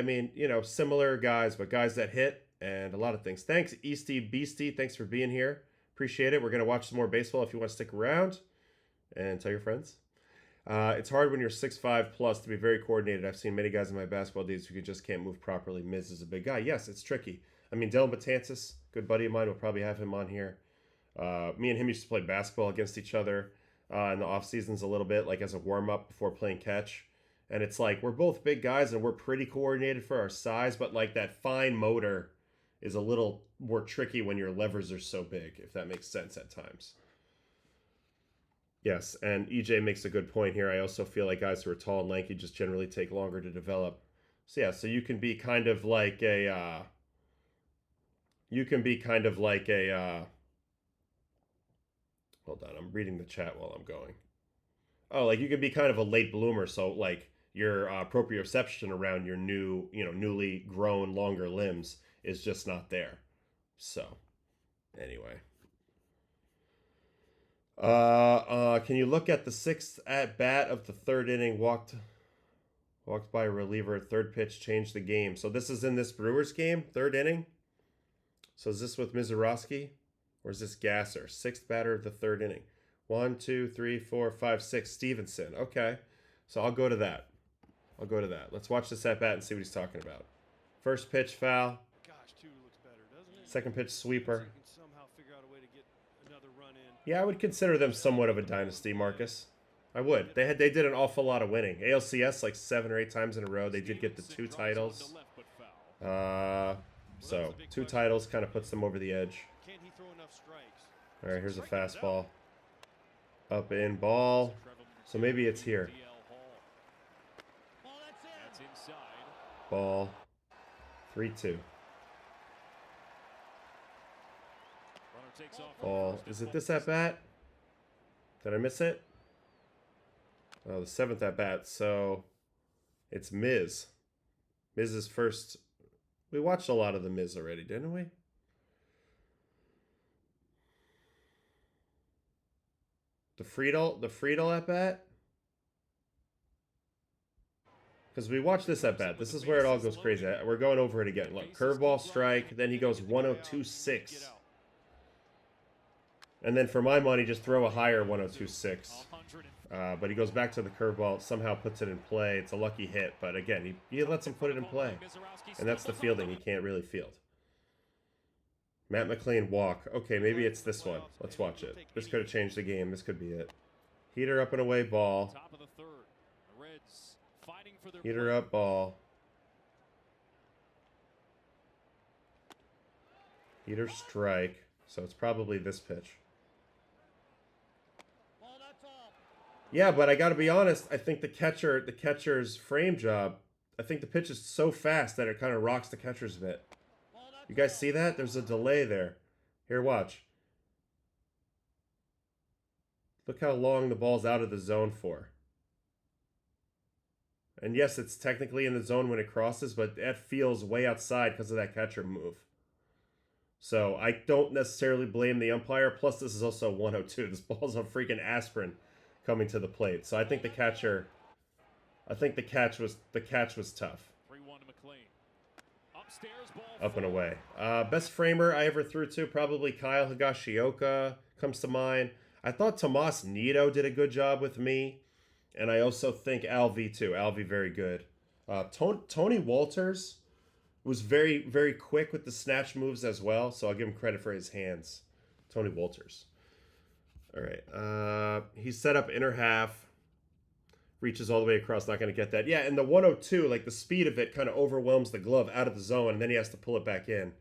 similar guys, but guys that hit and a lot of things. Thanks, Easty Beastie. Thanks for being here. Appreciate it. We're going to watch some more baseball if you want to stick around. And tell your friends. It's hard when you're 6'5 plus to be very coordinated. I've seen many guys in my basketball days who just can't move properly. Miz is a big guy. Yes, it's tricky. I mean, Dylan Betances, good buddy of mine, will probably have him on here. Me and him used to play basketball against each other in the off seasons a little bit, like as a warm-up before playing catch. And it's like, we're both big guys and we're pretty coordinated for our size, but like that fine motor is a little more tricky when your levers are so big, if that makes sense at times. Yes, and EJ makes a good point here. I also feel like guys who are tall and lanky just generally take longer to develop. So yeah, so you can be kind of like a, hold on, I'm reading the chat while I'm going. Oh, like you could be kind of a late bloomer, so like your proprioception around your newly grown longer limbs is just not there. So, anyway. Can you look at the 6th at bat of the 3rd inning? Walked by a reliever. 3rd pitch changed the game. So this is in this Brewers game, 3rd inning. So is this with Mizorowski, or is this Gasser? 6th batter of the 3rd inning. 1, 2, 3, 4, 5, 6. Stevenson. Okay, so I'll go to that. Let's watch this at bat and see what he's talking about. First pitch foul. Gosh, 2 looks better, doesn't it? Second pitch sweeper. You can somehow figure out a way to get another run in. Yeah, I would consider them somewhat of a dynasty, Marcus. I would. They did an awful lot of winning. ALCS like 7 or 8 times in a row. They did get the 2 titles. So 2 titles kind of puts them over the edge. Can't he throw enough strikes? All right, here's a fastball. Up in ball. So maybe it's here. Ball. 3-2. Ball. Is it this at bat? Did I miss it? Oh, the 7th at bat. So it's Miz. Miz's first. We watched a lot of the Miz already, didn't we? The Friedel at bat? Because we watched this at bat. This is where it all goes crazy. We're going over it again. Look, curveball, strike. Then he goes 102.6. And then for my money, just throw a higher 102.6. But he goes back to the curveball, somehow puts it in play. It's a lucky hit, but again, he lets him put it in play. And that's the fielding. He can't really field. Matt McLean walk. Okay, maybe it's this one. Let's watch it. This could have changed the game. This could be it. Heater up and away, ball. Heater up, ball. Heater strike. So it's probably this pitch. Yeah, but I got to be honest. I think the catcher's frame job, I think the pitch is so fast that it kind of rocks the catcher's mitt. You guys see that? There's a delay there. Here, watch. Look how long the ball's out of the zone for. And yes, it's technically in the zone when it crosses, but that feels way outside because of that catcher move. So I don't necessarily blame the umpire. Plus, this is also 102. This ball's on freaking aspirin coming to the plate. So I think the catch was tough. 3-1 to McLean. Upstairs, ball Up and away. Best framer I ever threw to, probably Kyle Higashioka comes to mind. I thought Tomas Nido did a good job with me. And I also think Alvy too. Alvy very good. Tony Walters was very, very quick with the snatch moves as well. So I'll give him credit for his hands. Tony Walters. All right. He's set up inner half. Reaches all the way across. Not going to get that. Yeah, and the 102, like the speed of it kind of overwhelms the glove out of the zone. And then he has to pull it back in.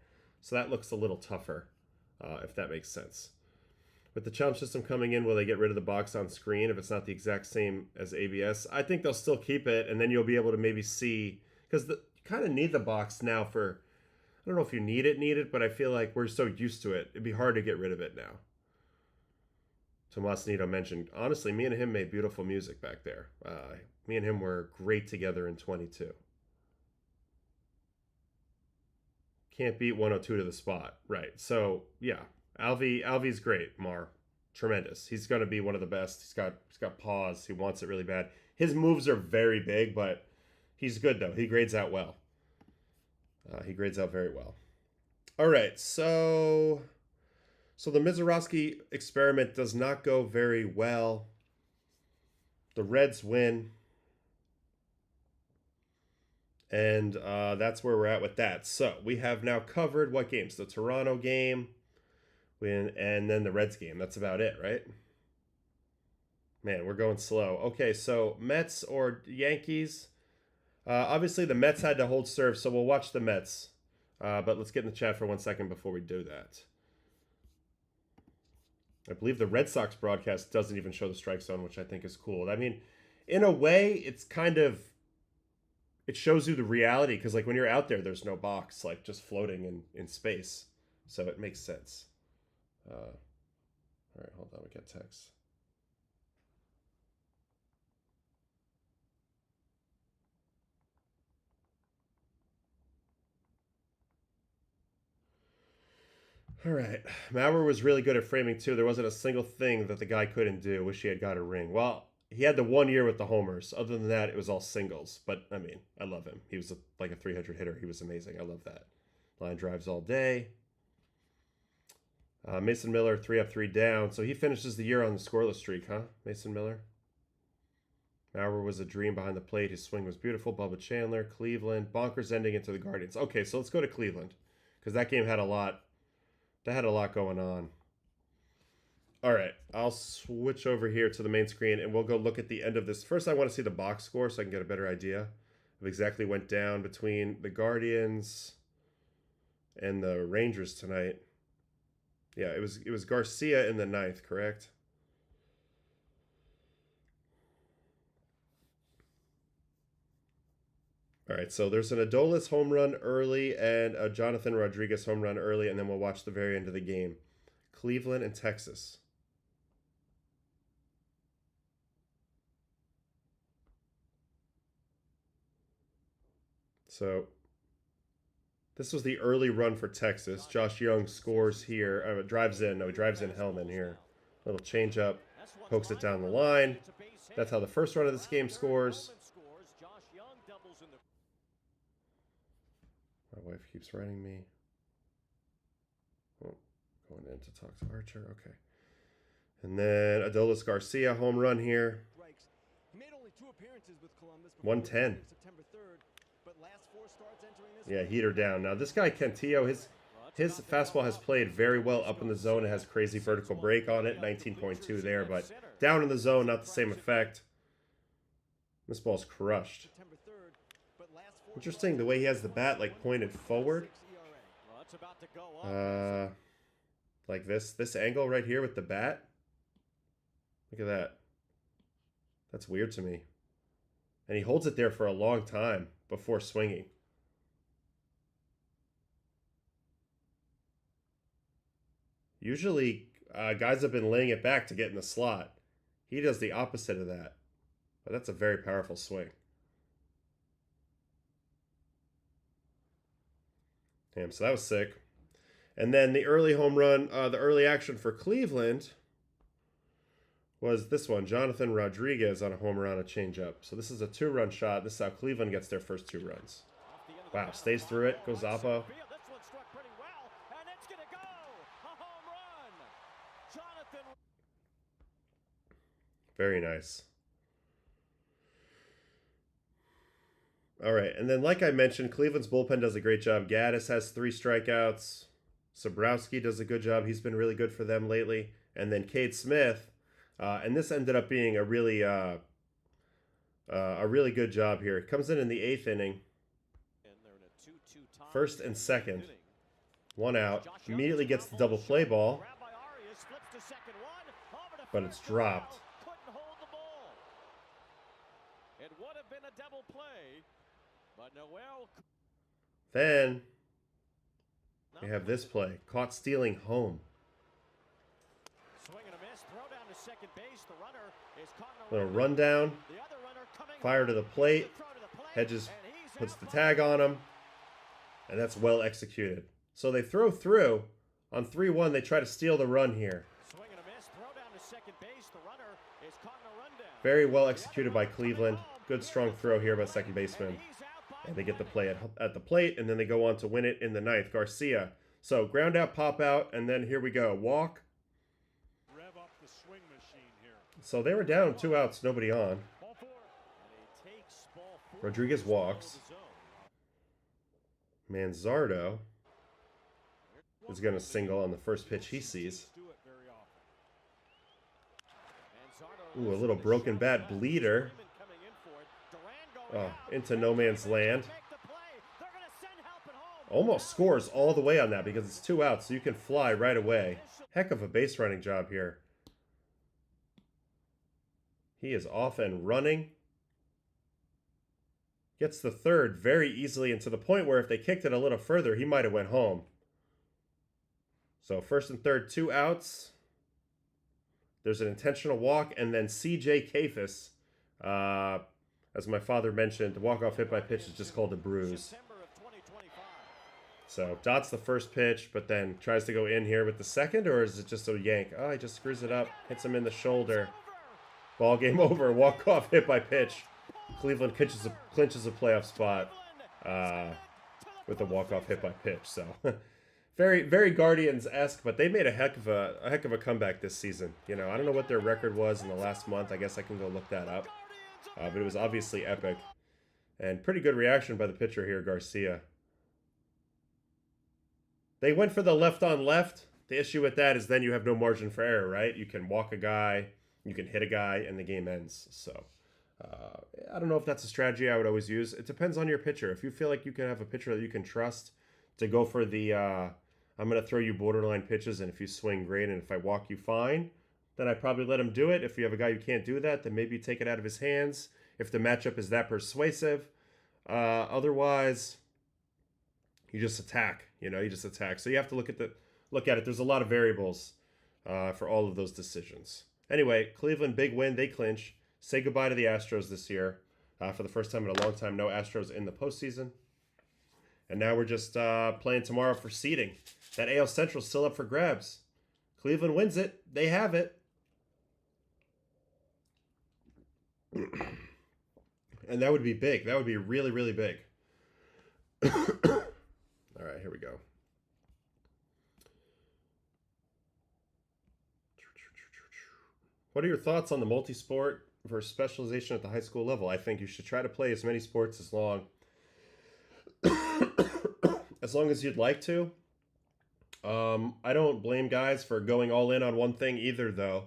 So that looks a little tougher, if that makes sense. With the chomp system coming in, will they get rid of the box on screen if it's not the exact same as ABS? I think they'll still keep it, and then you'll be able to maybe see, because you kind of need the box now for, I don't know if you need it, but I feel like we're so used to it. It'd be hard to get rid of it now. Tomas Nido mentioned, honestly, me and him made beautiful music back there. Me and him were great together in 22. Can't beat 102 to the spot. Right, so, yeah. Alvy's great, Mar. Tremendous. He's going to be one of the best. He's got paws. He wants it really bad. His moves are very big, but he's good, though. He grades out well. He grades out very well. All right, so the Mizorowski experiment does not go very well. The Reds win. And that's where we're at with that. So we have now covered what games? The Toronto game. And then the Reds game. That's about it, right? Man, we're going slow. Okay, so Mets or Yankees. Obviously, the Mets had to hold serve, so we'll watch the Mets. But let's get in the chat for 1 second before we do that. I believe the Red Sox broadcast doesn't even show the strike zone, which I think is cool. I mean, in a way, it's kind of... It shows you the reality, because like when you're out there, there's no box, like just floating in space. So it makes sense. All right, hold on, we got text. All right, Mauer was really good at framing too. There wasn't a single thing that the guy couldn't do. Wish he had got a ring. Well, he had the 1 year with the homers. Other than that, it was all singles. But I mean, I love him. He was like a 300 hitter. He was amazing. I love that. Line drives all day. Mason Miller, 3 up, 3 down. So he finishes the year on the scoreless streak, huh? Mason Miller. Mauer was a dream behind the plate. His swing was beautiful. Bubba Chandler, Cleveland. Bonkers ending into the Guardians. Okay, so let's go to Cleveland. Because that game had a lot. That had a lot going on. All right, I'll switch over here to the main screen, and we'll go look at the end of this. First, I want to see the box score so I can get a better idea of exactly what went down between the Guardians and the Rangers tonight. Yeah, it was Garcia in the 9th, correct? All right, so there's an Adolis home run early and a Jonathan Rodriguez home run early, and then we'll watch the very end of the game. Cleveland and Texas. So this was the early run for Texas. Josh Young scores here. Drives in. No, he drives in Hellman here. Little change up. Pokes it down the line. That's how the first run of this game scores. My wife keeps writing me. Oh, going in to talk to Archer. Okay. And then Adolis Garcia, home run here. 110. Yeah, heater down. Now this guy Cantillo, his fastball has played very well up in the zone. It has crazy vertical break on it, 19.2 there, but down in the zone, not the same effect. This ball's crushed. Interesting the way he has the bat like pointed forward. Like this angle right here with the bat. Look at that. That's weird to me. And he holds it there for a long time before swinging. Usually, guys have been laying it back to get in the slot. He does the opposite of that. But that's a very powerful swing. Damn, so that was sick. And then the early home run, the early action for Cleveland was this one. Jonathan Rodriguez on a home run on a changeup. So this is a 2-run shot. This is how Cleveland gets their first 2 runs. Wow, stays through it. Goes Oppo. Very nice. All right, and then like I mentioned, Cleveland's bullpen does a great job. Gaddis has 3 strikeouts. Sobrowski does a good job. He's been really good for them lately. And then Cade Smith, and this ended up being a really good job here. It comes in the 8th inning. First and second. 1 out. Immediately gets the double play ball. But it's dropped. It would have been a double play, but Noel. Then we have this play. Caught stealing home. Swing and a miss. Throw down to second base. The runner is caught in a Little rundown. Fire to the plate. Hedges puts the tag on him. And that's well executed. So they throw through. On 3-1, they try to steal the run here. Swing and a miss. Throw down to second base. The runner is caught in a rundown. Very well executed by Cleveland. Good strong throw here by second baseman. And they get the play at the plate, and then they go on to win it in the 9th. Garcia. So ground out, pop out, and then here we go. Walk. Rev up the swing machine here. So they were down 2 outs, nobody on. Rodriguez walks. Manzardo is going to single on the first pitch he sees. Ooh, a little broken bat bleeder. Oh, into no man's land. Almost scores all the way on that because it's 2 outs, so you can fly right away. Heck of a base running job here. He is off and running. Gets the 3rd very easily, and to the point where if they kicked it a little further, he might have went home. So 1st and 3rd, 2 outs. There's an intentional walk, and then C.J. Kafis, as my father mentioned, the walk-off hit by pitch is just called a bruise. So dots the first pitch, but then tries to go in here with the second, or is it just a yank? Oh, he just screws it up, hits him in the shoulder. Ball game over, walk-off hit by pitch. Cleveland clinches a playoff spot with a walk-off hit by pitch. So very, very Guardians-esque, but they made a heck of a comeback this season. You know, I don't know what their record was in the last month. I guess I can go look that up. But it was obviously epic. And pretty good reaction by the pitcher here, Garcia. They went for the left-on-left. The issue with that is then you have no margin for error, right? You can walk a guy, you can hit a guy, and the game ends. So I don't know if that's a strategy I would always use. It depends on your pitcher. If you feel like you can have a pitcher that you can trust to go for the, I'm going to throw you borderline pitches, and if you swing, great, and if I walk you, fine, then I probably let him do it. If you have a guy who can't do that, then maybe take it out of his hands if the matchup is that persuasive. Otherwise, you just attack. You know, you just attack. So you have to look at it. There's a lot of variables for all of those decisions. Anyway, Cleveland, big win. They clinch. Say goodbye to the Astros this year. For the first time in a long time, no Astros in the postseason. And now we're just playing tomorrow for seeding. That AL Central is still up for grabs. Cleveland wins it. They have it. And that would be big. That would be really, really big. we go. What are your thoughts on the multisport versus specialization at the high school level? I think you should try to play as many sports as long as you'd like to. I don't blame guys for going all in on one thing either, though,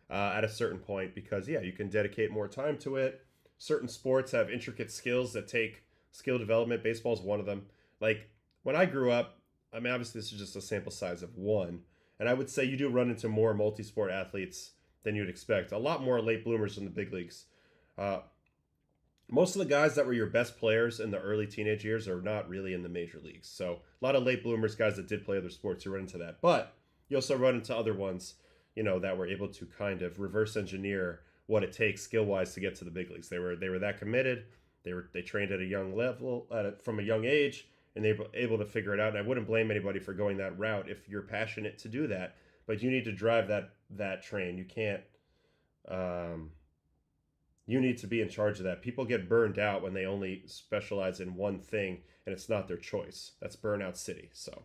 at a certain point, because, yeah, you can dedicate more time to it. Certain sports have intricate skills that take skill development. Baseball is one of them. Like, when I grew up, I mean, obviously this is just a sample size of one, and I would say you do run into more multi-sport athletes than you'd expect. A lot more late bloomers in the big leagues. Most of the guys that were your best players in the early teenage years are not really in the major leagues. So a lot of late bloomers, guys that did play other sports, you run into that. But you also run into other ones, that were able to kind of reverse engineer what it takes skill-wise to get to the big leagues. They were that committed. They trained at a young level, from a young age, and they were able to figure it out. And I wouldn't blame anybody for going that route if you're passionate to do that. But you need to drive that train. You can't. You need to be in charge of that. People get burned out when they only specialize in one thing and it's not their choice. That's burnout city. So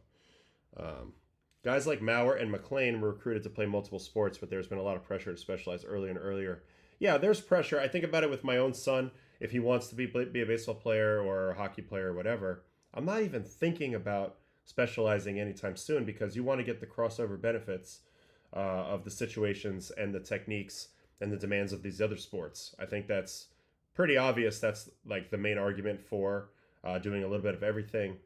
guys like Mauer and McLean were recruited to play multiple sports, but there's been a lot of pressure to specialize earlier and earlier. Yeah, there's pressure. I think about it with my own son. If he wants to be a baseball player or a hockey player or whatever, I'm not even thinking about specializing anytime soon, because you want to get the crossover benefits of the situations and the techniques and the demands of these other sports. I think that's pretty obvious. That's like the main argument for doing a little bit of everything.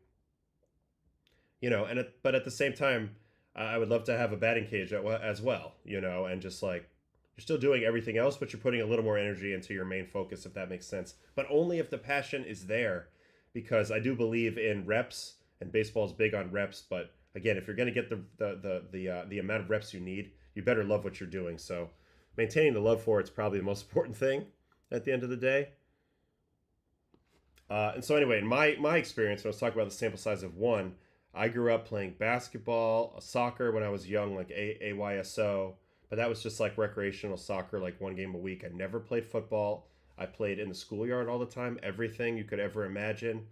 But at the same time, I would love to have a batting cage as well, and just like you're still doing everything else, but you're putting a little more energy into your main focus, if that makes sense. But only if the passion is there, because I do believe in reps, and baseball is big on reps. But again, if you're going to get the amount of reps you need, you better love what you're doing. So maintaining the love for it's probably the most important thing at the end of the day. And so anyway, in my experience, when I was talking about the sample size of one, I grew up playing basketball, soccer when I was young, like AYSO, but that was just like recreational soccer, like one game a week. I never played football. I played in the schoolyard all the time, everything you could ever imagine.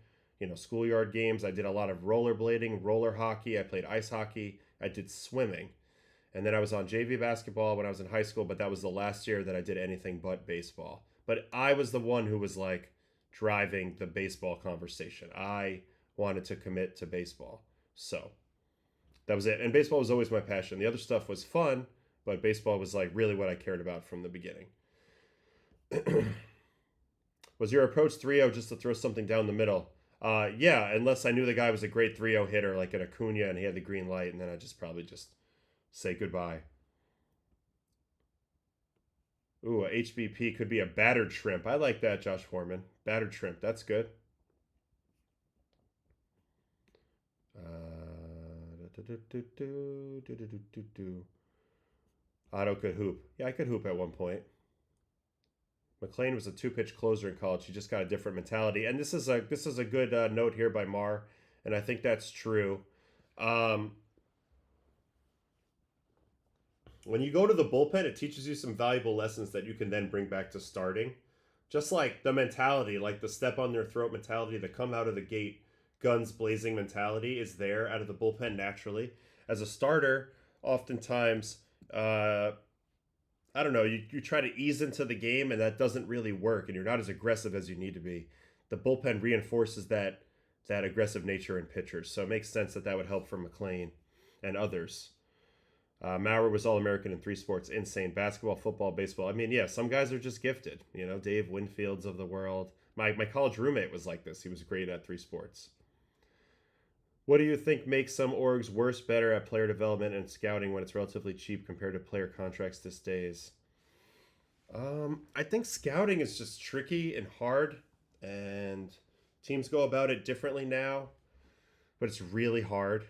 Schoolyard games. I did a lot of rollerblading, roller hockey. I played ice hockey. I did swimming. And then I was on JV basketball when I was in high school, but that was the last year that I did anything but baseball. But I was the one who was like driving the baseball conversation. I wanted to commit to baseball. So that was it. And baseball was always my passion. The other stuff was fun, but baseball was like really what I cared about from the beginning. Was your approach 3-0 just to throw something down the middle? Yeah, unless I knew the guy was a great 3-0 hitter like an Acuna and he had the green light, and then I probably say goodbye. Ooh, a HBP could be a battered shrimp. I like that, Josh Foreman. Battered shrimp. That's good. Otto could hoop. Yeah, I could hoop at one point. McLean was a two-pitch closer in college. He just got a different mentality. And this is a good note here by Mar, and I think that's true. When you go to the bullpen, it teaches you some valuable lessons that you can then bring back to starting. Just like the mentality, like the step on their throat mentality, the come out of the gate, guns blazing mentality is there out of the bullpen naturally. As a starter, oftentimes, I don't know, you try to ease into the game and that doesn't really work, and you're not as aggressive as you need to be. The bullpen reinforces that aggressive nature in pitchers, so it makes sense that would help for McLean and others. Maurer was All-American in 3 sports. Insane. Basketball, football, baseball. I mean, yeah, some guys are just gifted. Dave Winfields of the world. My college roommate was like this. He was great at 3 sports. What do you think makes some orgs worse, better at player development and scouting when it's relatively cheap compared to player contracts these days? I think scouting is just tricky and hard, and teams go about it differently now, but it's really hard.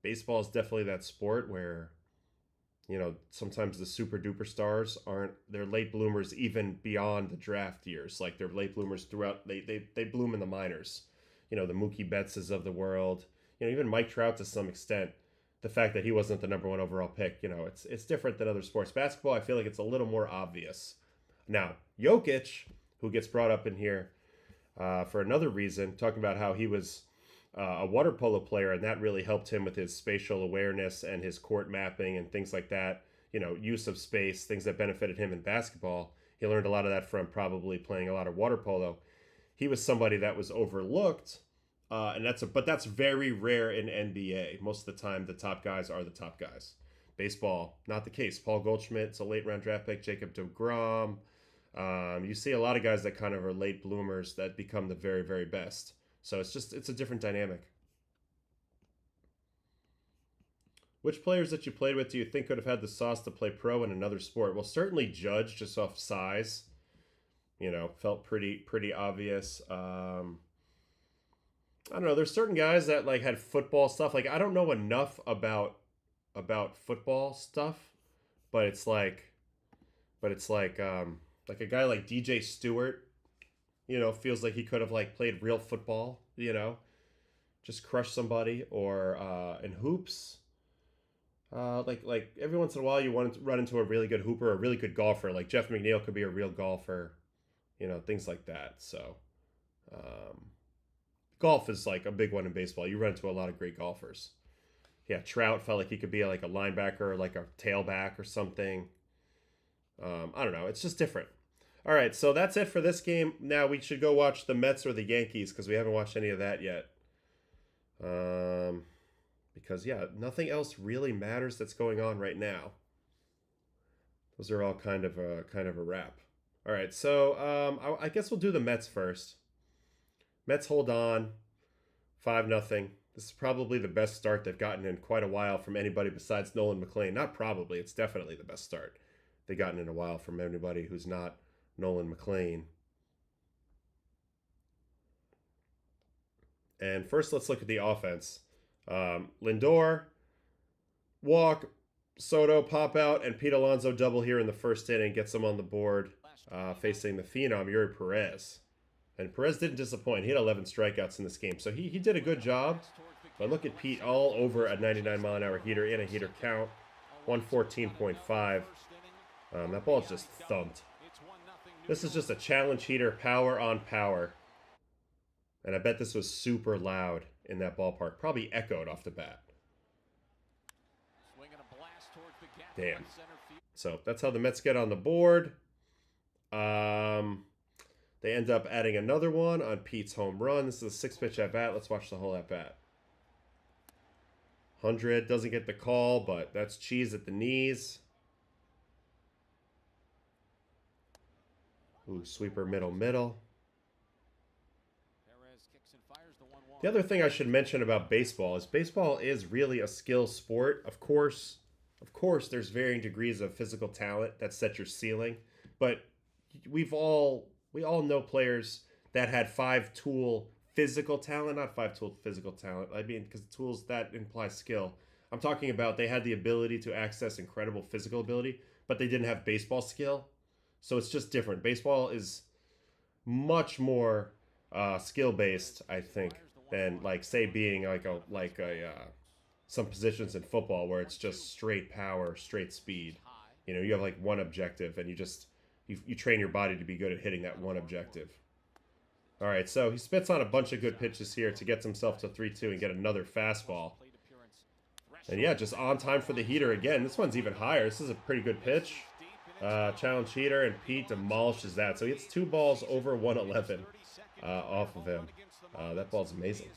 Baseball is definitely that sport where, sometimes the super duper stars they're late bloomers even beyond the draft years. Like they're late bloomers throughout, they bloom in the minors. The Mookie Bettses of the world, even Mike Trout to some extent. The fact that he wasn't the number 1 overall pick, it's different than other sports. Basketball, I feel like it's a little more obvious. Now, Jokic, who gets brought up in here for another reason, talking about how he was a water polo player, and that really helped him with his spatial awareness and his court mapping and things like that. You know, use of space, things that benefited him in basketball. He learned a lot of that from probably playing a lot of water polo. He was somebody that was overlooked, but that's very rare in NBA. Most of the time, the top guys are the top guys. Baseball, not the case. Paul Goldschmidt's a late round draft pick. Jacob deGrom. You see a lot of guys that kind of are late bloomers that become the very, very best. So it's a different dynamic. Which players that you played with do you think could have had the sauce to play pro in another sport? Well, certainly Judge, just off size. You know, felt pretty obvious. I don't know. There's certain guys that like had football stuff. Like I don't know enough about football stuff, but it's like a guy like DJ Stewart, you know, feels like he could have like played real football, you know, just crush somebody. Or in hoops, like every once in a while you want to run into a really good hooper, a really good golfer. Like Jeff McNeil could be a real golfer, you know, things like that. So golf is like a big one in baseball. You run into a lot of great golfers. Yeah, Trout felt like he could be like a linebacker or like a tailback or something. I don't know. It's just different. All right, so that's it for this game. Now we should go watch the Mets or the Yankees because we haven't watched any of that yet. Because, yeah, nothing else really matters that's going on right now. Those are all kind of a wrap. All right, so I guess we'll do the Mets first. Mets hold on, 5-0. This is probably the best start they've gotten in quite a while from anybody besides Nolan McLean. Not probably, it's definitely the best start they've gotten in a while from anybody who's not Nolan McLean. And first, let's look at the offense. Lindor, walk, Soto, pop out, and Pete Alonso double here in the first inning. Gets them on the board facing the phenom, Yuri Perez. And Perez didn't disappoint. He had 11 strikeouts in this game. So he did a good job. But look at Pete all over a 99-mile-an-hour heater in a heater count. 114.5. That ball's just thumped. This is just a challenge heater, power on power. And I bet this was super loud in that ballpark. Probably echoed off the bat. Damn. So that's how the Mets get on the board. They end up adding another one on Pete's home run. This is a 6-pitch at-bat. Let's watch the whole at-bat. 100, doesn't get the call, but that's cheese at the knees. Ooh, sweeper middle. The other thing I should mention about baseball is really a skill sport. Of course, there's varying degrees of physical talent that set your ceiling, but we all know players that had 5-tool physical talent, not 5-tool physical talent. I mean, because tools, that implies skill. I'm talking about they had the ability to access incredible physical ability, but they didn't have baseball skill. So it's just different. Baseball is much more skill-based, I think, than like say being like some positions in football where it's just straight power, straight speed. You know, you have like one objective, and you train your body to be good at hitting that one objective. All right, so he spits on a bunch of good pitches here to get himself to 3-2 and get another fastball. And yeah, just on time for the heater again. This one's even higher. This is a pretty good pitch. Challenge heater, and Pete demolishes that. So he hits 2 balls over 111 off of him. That ball's amazing.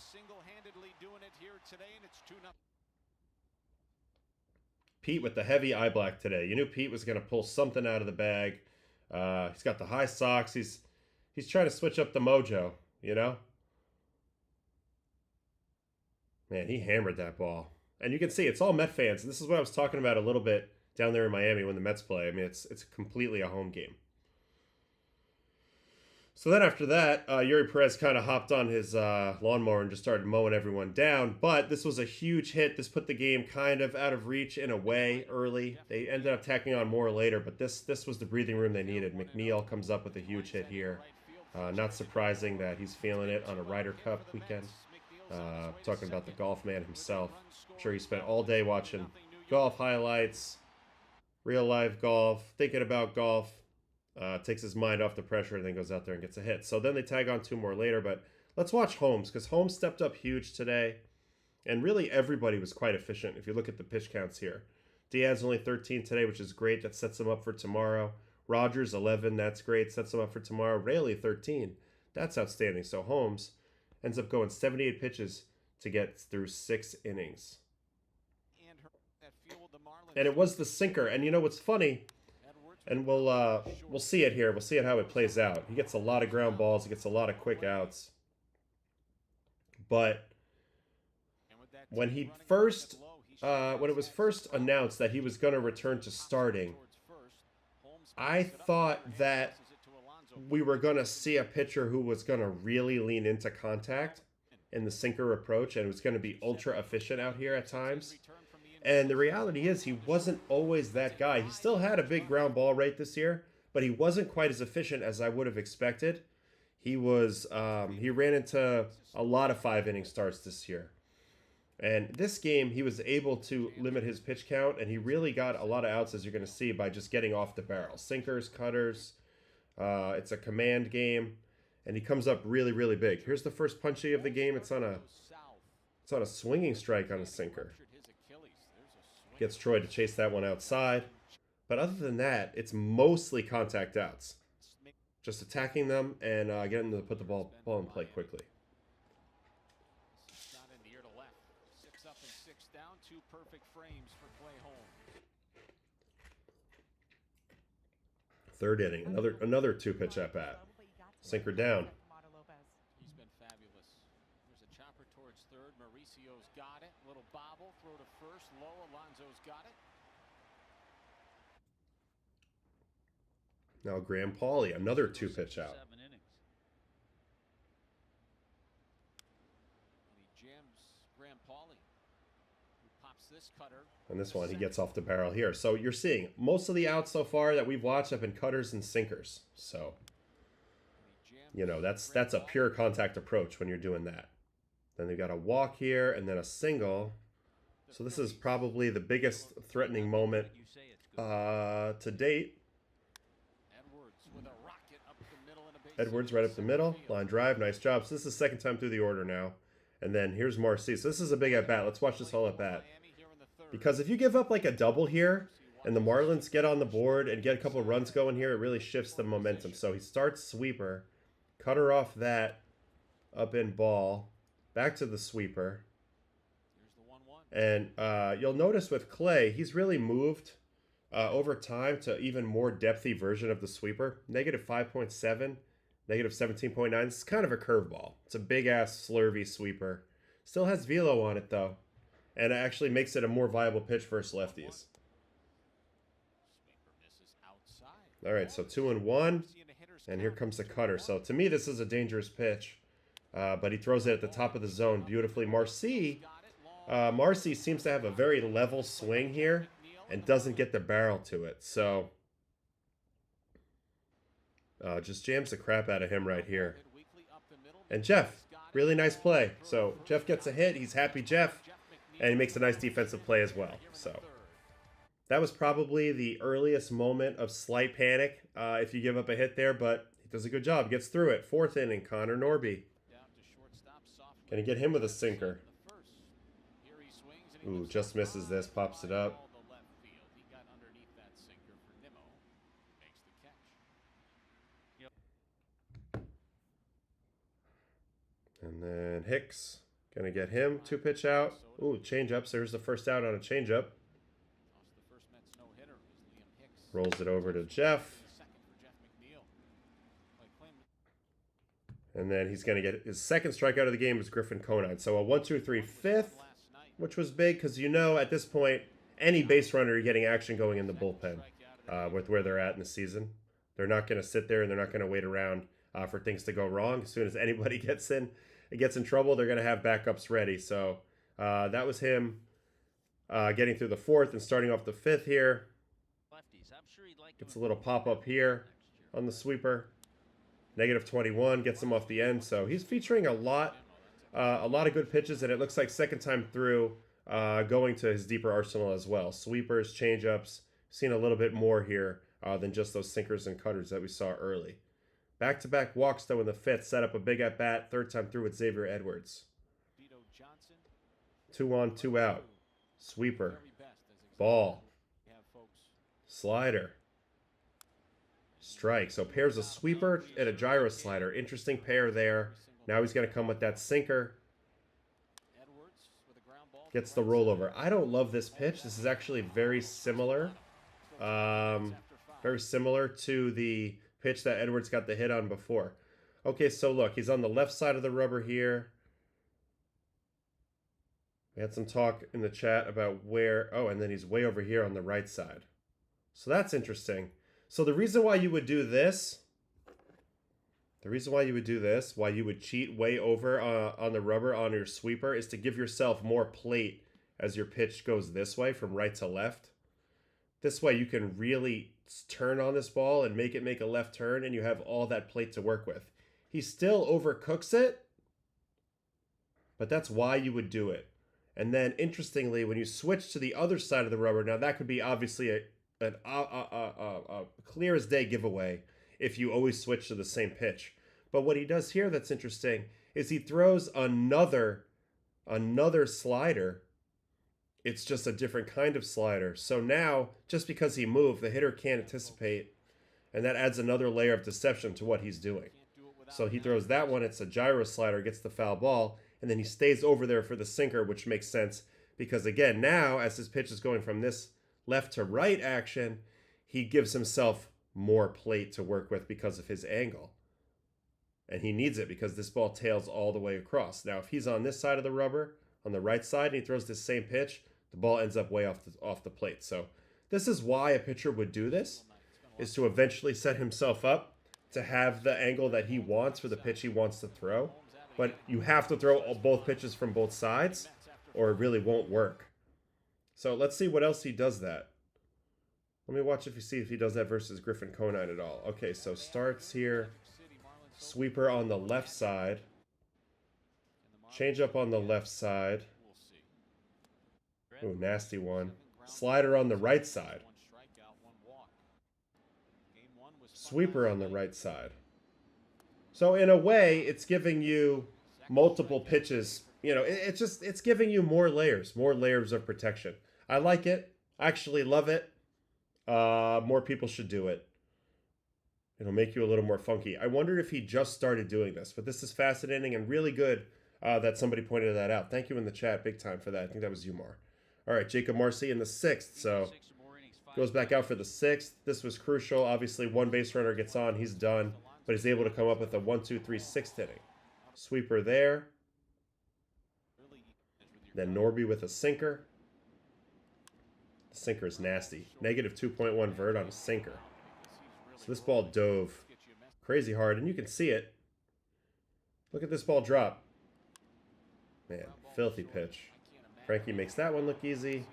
Pete with the heavy eye black today. You knew Pete was going to pull something out of the bag. He's got the high socks. He's trying to switch up the mojo, you know? Man, he hammered that ball. And you can see it's all Met fans. And this is what I was talking about a little bit down there in Miami when the Mets play. I mean, it's completely a home game. So then after that, Yuri Perez kind of hopped on his lawnmower and just started mowing everyone down. But this was a huge hit. This put the game kind of out of reach in a way early. They ended up tacking on more later, but this was the breathing room they needed. McNeil comes up with a huge hit here. Not surprising that he's feeling it on a Ryder Cup weekend. Talking about the golf man himself. I'm sure he spent all day watching golf highlights, real life golf, thinking about golf. Takes his mind off the pressure and then goes out there and gets a hit. So then they tag on 2 more later, but Let's watch Holmes, because Holmes stepped up huge today. And really everybody was quite efficient if you look at the pitch counts here. Diaz only 13 today, which is great. That sets him up for tomorrow. Rogers 11, that's great. Sets him up for tomorrow. Raley 13. That's outstanding. So Holmes ends up going 78 pitches to get through 6 innings. And it was the sinker. And you know what's funny? And we'll see it here. We'll see it how it plays out. He gets a lot of ground balls. He gets a lot of quick outs. But when it was first announced that he was going to return to starting, I thought that we were going to see a pitcher who was going to really lean into contact in the sinker approach, and it was going to be ultra efficient out here at times. And the reality is he wasn't always that guy. He still had a big ground ball rate this year, but he wasn't quite as efficient as I would have expected. He ran into a lot of 5-inning starts this year. And this game, he was able to limit his pitch count, and he really got a lot of outs, as you're going to see, by just getting off the barrel. Sinkers, cutters. It's a command game, and he comes up really, really big. Here's the first punchy of the game. It's on a swinging strike on a sinker. Gets Troy to chase that one outside. But other than that, it's mostly contact outs. Just attacking them and getting them to put the ball in play quickly. Third inning, another 2-pitch at bat. Sinker down. He's been fabulous. There's a chopper towards third. Mauricio's got it. Little bobble, throw to first. Low. Alonso's got it. Now Graham Pauley, another 2-pitch out. He jams Graham Pauley, who pops this cutter. And this one, he gets off the barrel here. So you're seeing most of the outs so far that we've watched have been cutters and sinkers. So, you know, that's a pure contact approach when you're doing that. Then they've got a walk here and then a single. So this is probably the biggest threatening moment to date. Edwards right up the middle. Line drive. Nice job. So this is the second time through the order now. And then here's Marcy. So this is a big at-bat. Let's watch this whole at-bat. Because if you give up like a double here and the Marlins get on the board and get a couple of runs going here, it really shifts the momentum. So he starts sweeper. Cutter off that. Up in ball. Back to the sweeper. And you'll notice with Clay, he's really moved over time to even more depthy version of the sweeper. Negative 5.7. Negative 17.9. This is kind of a curveball. It's a big-ass slurvy sweeper. Still has velo on it, though. And it actually makes it a more viable pitch versus lefties. All right, so 2-1. And here comes the cutter. So to me, this is a dangerous pitch. But he throws it at the top of the zone beautifully. Marcy seems to have a very level swing here and doesn't get the barrel to it. So just jams the crap out of him right here. And Jeff, really nice play. So Jeff gets a hit. He's happy Jeff. And he makes a nice defensive play as well. So that was probably the earliest moment of slight panic if you give up a hit there. But he does a good job. Gets through it. 4th inning, Connor Norby. Can he get him with a sinker? Ooh, just misses this. Pops it up. And then Hicks, gonna get him 2-pitch out. Ooh, change-ups. There's the first out on a change-up. Rolls it over to Jeff. And then he's gonna get his second strikeout of the game is Griffin Conine. So a 1-2-3 fifth, which was big because you know at this point any base runner you're getting action going in the bullpen with where they're at in the season. They're not gonna sit there and they're not gonna wait around for things to go wrong. As soon as anybody gets in trouble, they're going to have backups ready. So that was him getting through the 4th and starting off the 5th here. Gets a little pop-up here on the sweeper. Negative 21, gets him off the end. So he's featuring a lot of good pitches, and it looks like second time through going to his deeper arsenal as well. Sweepers, changeups, seen a little bit more here than just those sinkers and cutters that we saw early. Back-to-back walks, though, in the 5th. Set up a big at-bat. 3rd time through with Xavier Edwards. 2 on, 2 out. Sweeper. Ball. Slider. Strike. So pairs a sweeper and a gyro slider. Interesting pair there. Now he's going to come with that sinker. Gets the rollover. I don't love this pitch. This is actually very similar. Very similar to the pitch that Edwards got the hit on before. Okay, so look. He's on the left side of the rubber here. We had some talk in the chat about where... Oh, and then he's way over here on the right side. So that's interesting. So the reason why you would do this... why you would cheat way over on the rubber on your sweeper, is to give yourself more plate as your pitch goes this way from right to left. This way you can really turn on this ball and make it make a left turn, and you have all that plate to work with. He still overcooks it, but that's why you would do it. And then, interestingly, when you switch to the other side of the rubber, now that could be obviously a clear as day giveaway if you always switch to the same pitch. But what he does here that's interesting is he throws another slider. It's just a different kind of slider. So now, just because he moved, the hitter can't anticipate, and that adds another layer of deception to what he's doing. So he throws that one, it's a gyro slider, gets the foul ball, and then he stays over there for the sinker, which makes sense because, again, now as his pitch is going from this left to right action, he gives himself more plate to work with because of his angle. And he needs it because this ball tails all the way across. Now, if he's on this side of the rubber, on the right side, and he throws this same pitch, the ball ends up way off the plate. So this is why a pitcher would do this, is to eventually set himself up to have the angle that he wants for the pitch he wants to throw. But you have to throw both pitches from both sides, or it really won't work. So let's see what else he does that. Let me watch see if he does that versus Griffin Conine at all. Okay, so starts here. Sweeper on the left side. Change up on the left side. Ooh, nasty one. Slider on the right side. Sweeper on the right side. So in a way, it's giving you multiple pitches. You know, it's giving you more layers of protection. I like it. I actually love it. More people should do it. It'll make you a little more funky. I wonder if he just started doing this, but this is fascinating and really good that somebody pointed that out. Thank you in the chat, big time for that. I think that was you, Mar. All right, Jacob Marcy in the 6th, so goes back out for the 6th. This was crucial. Obviously, one base runner gets on, he's done, but he's able to come up with a 1, 2, 3, 6th inning. Sweeper there. Then Norby with a sinker. The sinker is nasty. Negative 2.1 vert on a sinker. So this ball dove crazy hard, and you can see it. Look at this ball drop. Man, filthy pitch. Frankie makes that one look easy.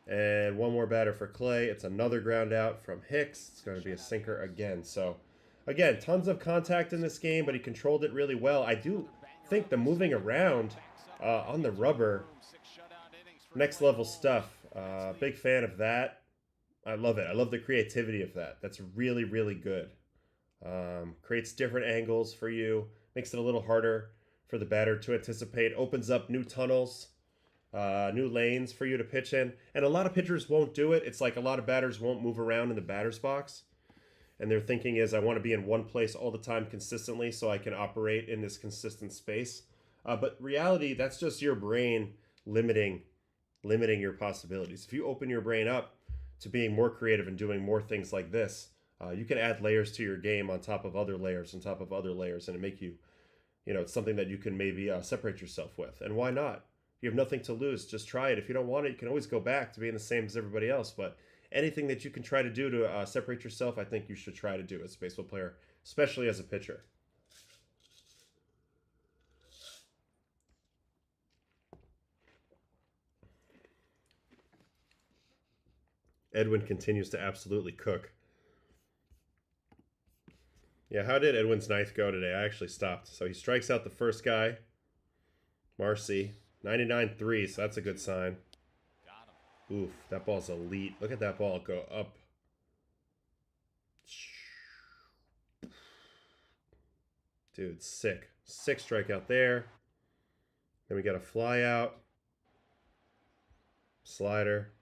And one more batter for Clay. It's another ground out from Hicks. It's going to be a sinker again. So, again, tons of contact in this game, but he controlled it really well. I do think the moving around on the rubber, next level stuff. Big fan of that. I love it. I love the creativity of that. That's really, really good. Creates different angles for you. Makes it a little harder for the batter to anticipate. Opens up new tunnels, new lanes for you to pitch in. And a lot of pitchers won't do it. It's like a lot of batters won't move around in the batter's box. And their thinking is, I want to be in one place all the time consistently so I can operate in this consistent space. But reality, that's just your brain limiting your possibilities. If you open your brain up to being more creative and doing more things like this, you can add layers to your game on top of other layers, and it make you, it's something that you can maybe separate yourself with. And why not? You have nothing to lose. Just try it. If you don't want it, you can always go back to being the same as everybody else. But anything that you can try to do to separate yourself, I think you should try to do as a baseball player, especially as a pitcher. Edwin continues to absolutely cook. Yeah, how did Edwin's 9th go today? I actually stopped. So he strikes out the first guy, Marcy. 99-3, so that's a good sign. Oof, that ball's elite. Look at that ball go up. Dude, sick. Sick strikeout there. Then we got a fly out. Slider.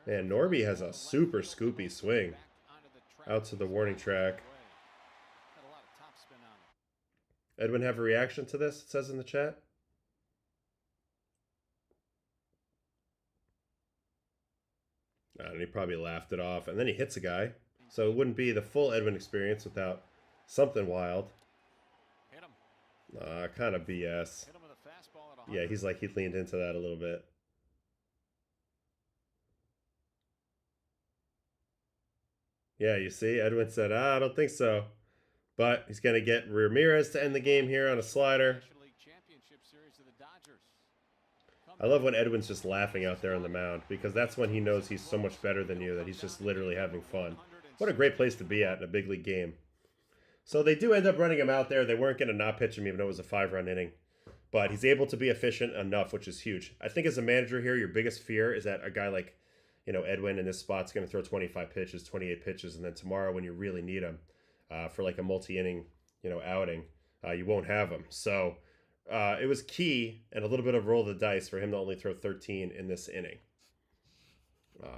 Man, Norby has a super scoopy swing. Out to the warning track. Edwin have a reaction to this, it says in the chat. And he probably laughed it off. And then he hits a guy. So it wouldn't be the full Edwin experience without something wild. Kind of BS. Yeah, he's like, he leaned into that a little bit. Yeah, you see, Edwin said, I don't think so. But he's going to get Ramirez to end the game here on a slider. I love when Edwin's just laughing out there on the mound, because that's when he knows he's so much better than you, that he's just literally having fun. What a great place to be at in a big league game. So they do end up running him out there. They weren't going to not pitch him even though it was a 5-run inning. But he's able to be efficient enough, which is huge. I think as a manager here, your biggest fear is that a guy like, Edwin in this spot's going to throw 25 pitches, 28 pitches, and then tomorrow when you really need him for like a multi-inning, outing, you won't have him. So it was key and a little bit of roll of the dice for him to only throw 13 in this inning.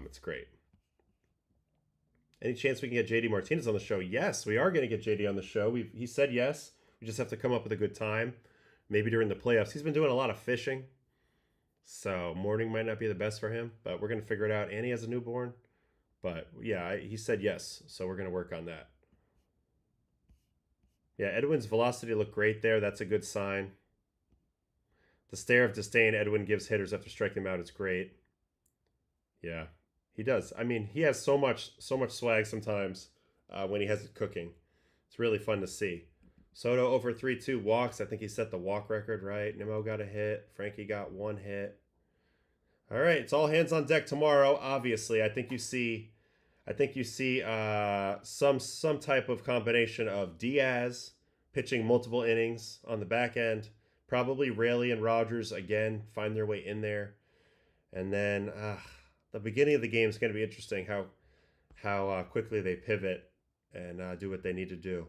It's great. Any chance we can get JD Martinez on the show? Yes, we are going to get JD on the show. He said yes. We just have to come up with a good time. Maybe during the playoffs. He's been doing a lot of fishing. So morning might not be the best for him. But we're going to figure it out. And he has a newborn. But yeah, he said yes. So we're going to work on that. Yeah, Edwin's velocity looked great there. That's a good sign. The stare of disdain Edwin gives hitters after striking them out is great. Yeah. He does. I mean, he has so much swag sometimes when he has it cooking. It's really fun to see. Soto over 3-2 walks. I think he set the walk record, right? Nimmo got a hit. Frankie got 1 hit. All right, it's all hands on deck tomorrow. Obviously, I think you see some type of combination of Diaz pitching multiple innings on the back end. Probably Raley and Rogers again find their way in there, and then. The beginning of the game is going to be interesting, how quickly they pivot and do what they need to do.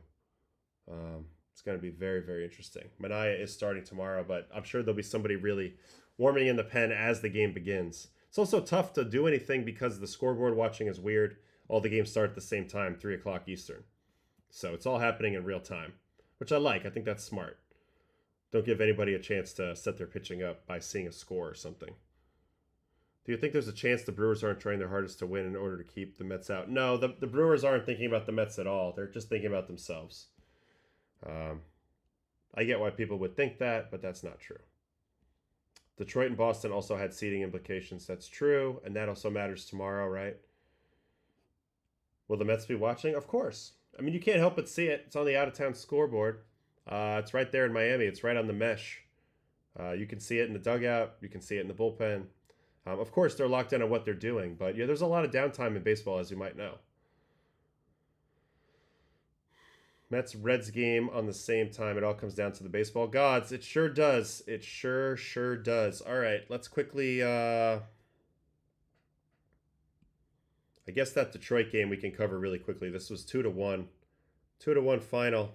It's going to be very, very interesting. Minaya is starting tomorrow, but I'm sure there'll be somebody really warming in the pen as the game begins. It's also tough to do anything because the scoreboard watching is weird. All the games start at the same time, 3 o'clock Eastern. So it's all happening in real time, which I like. I think that's smart. Don't give anybody a chance to set their pitching up by seeing a score or something. Do you think there's a chance the Brewers aren't trying their hardest to win in order to keep the Mets out? No, the Brewers aren't thinking about the Mets at all. They're just thinking about themselves. I get why people would think that, but that's not true. Detroit and Boston also had seeding implications. That's true, and that also matters tomorrow, right? Will the Mets be watching? Of course. I mean, you can't help but see it. It's on the out-of-town scoreboard. It's right there in Miami. It's right on the mesh. You can see it in the dugout. You can see it in the bullpen. Of course, they're locked in on what they're doing, but yeah, there's a lot of downtime in baseball, as you might know. Mets-Reds game on the same time. It all comes down to the baseball gods. It sure does. It sure does. All right, let's quickly... I guess that Detroit game we can cover really quickly. This was 2-1. 2-1 final.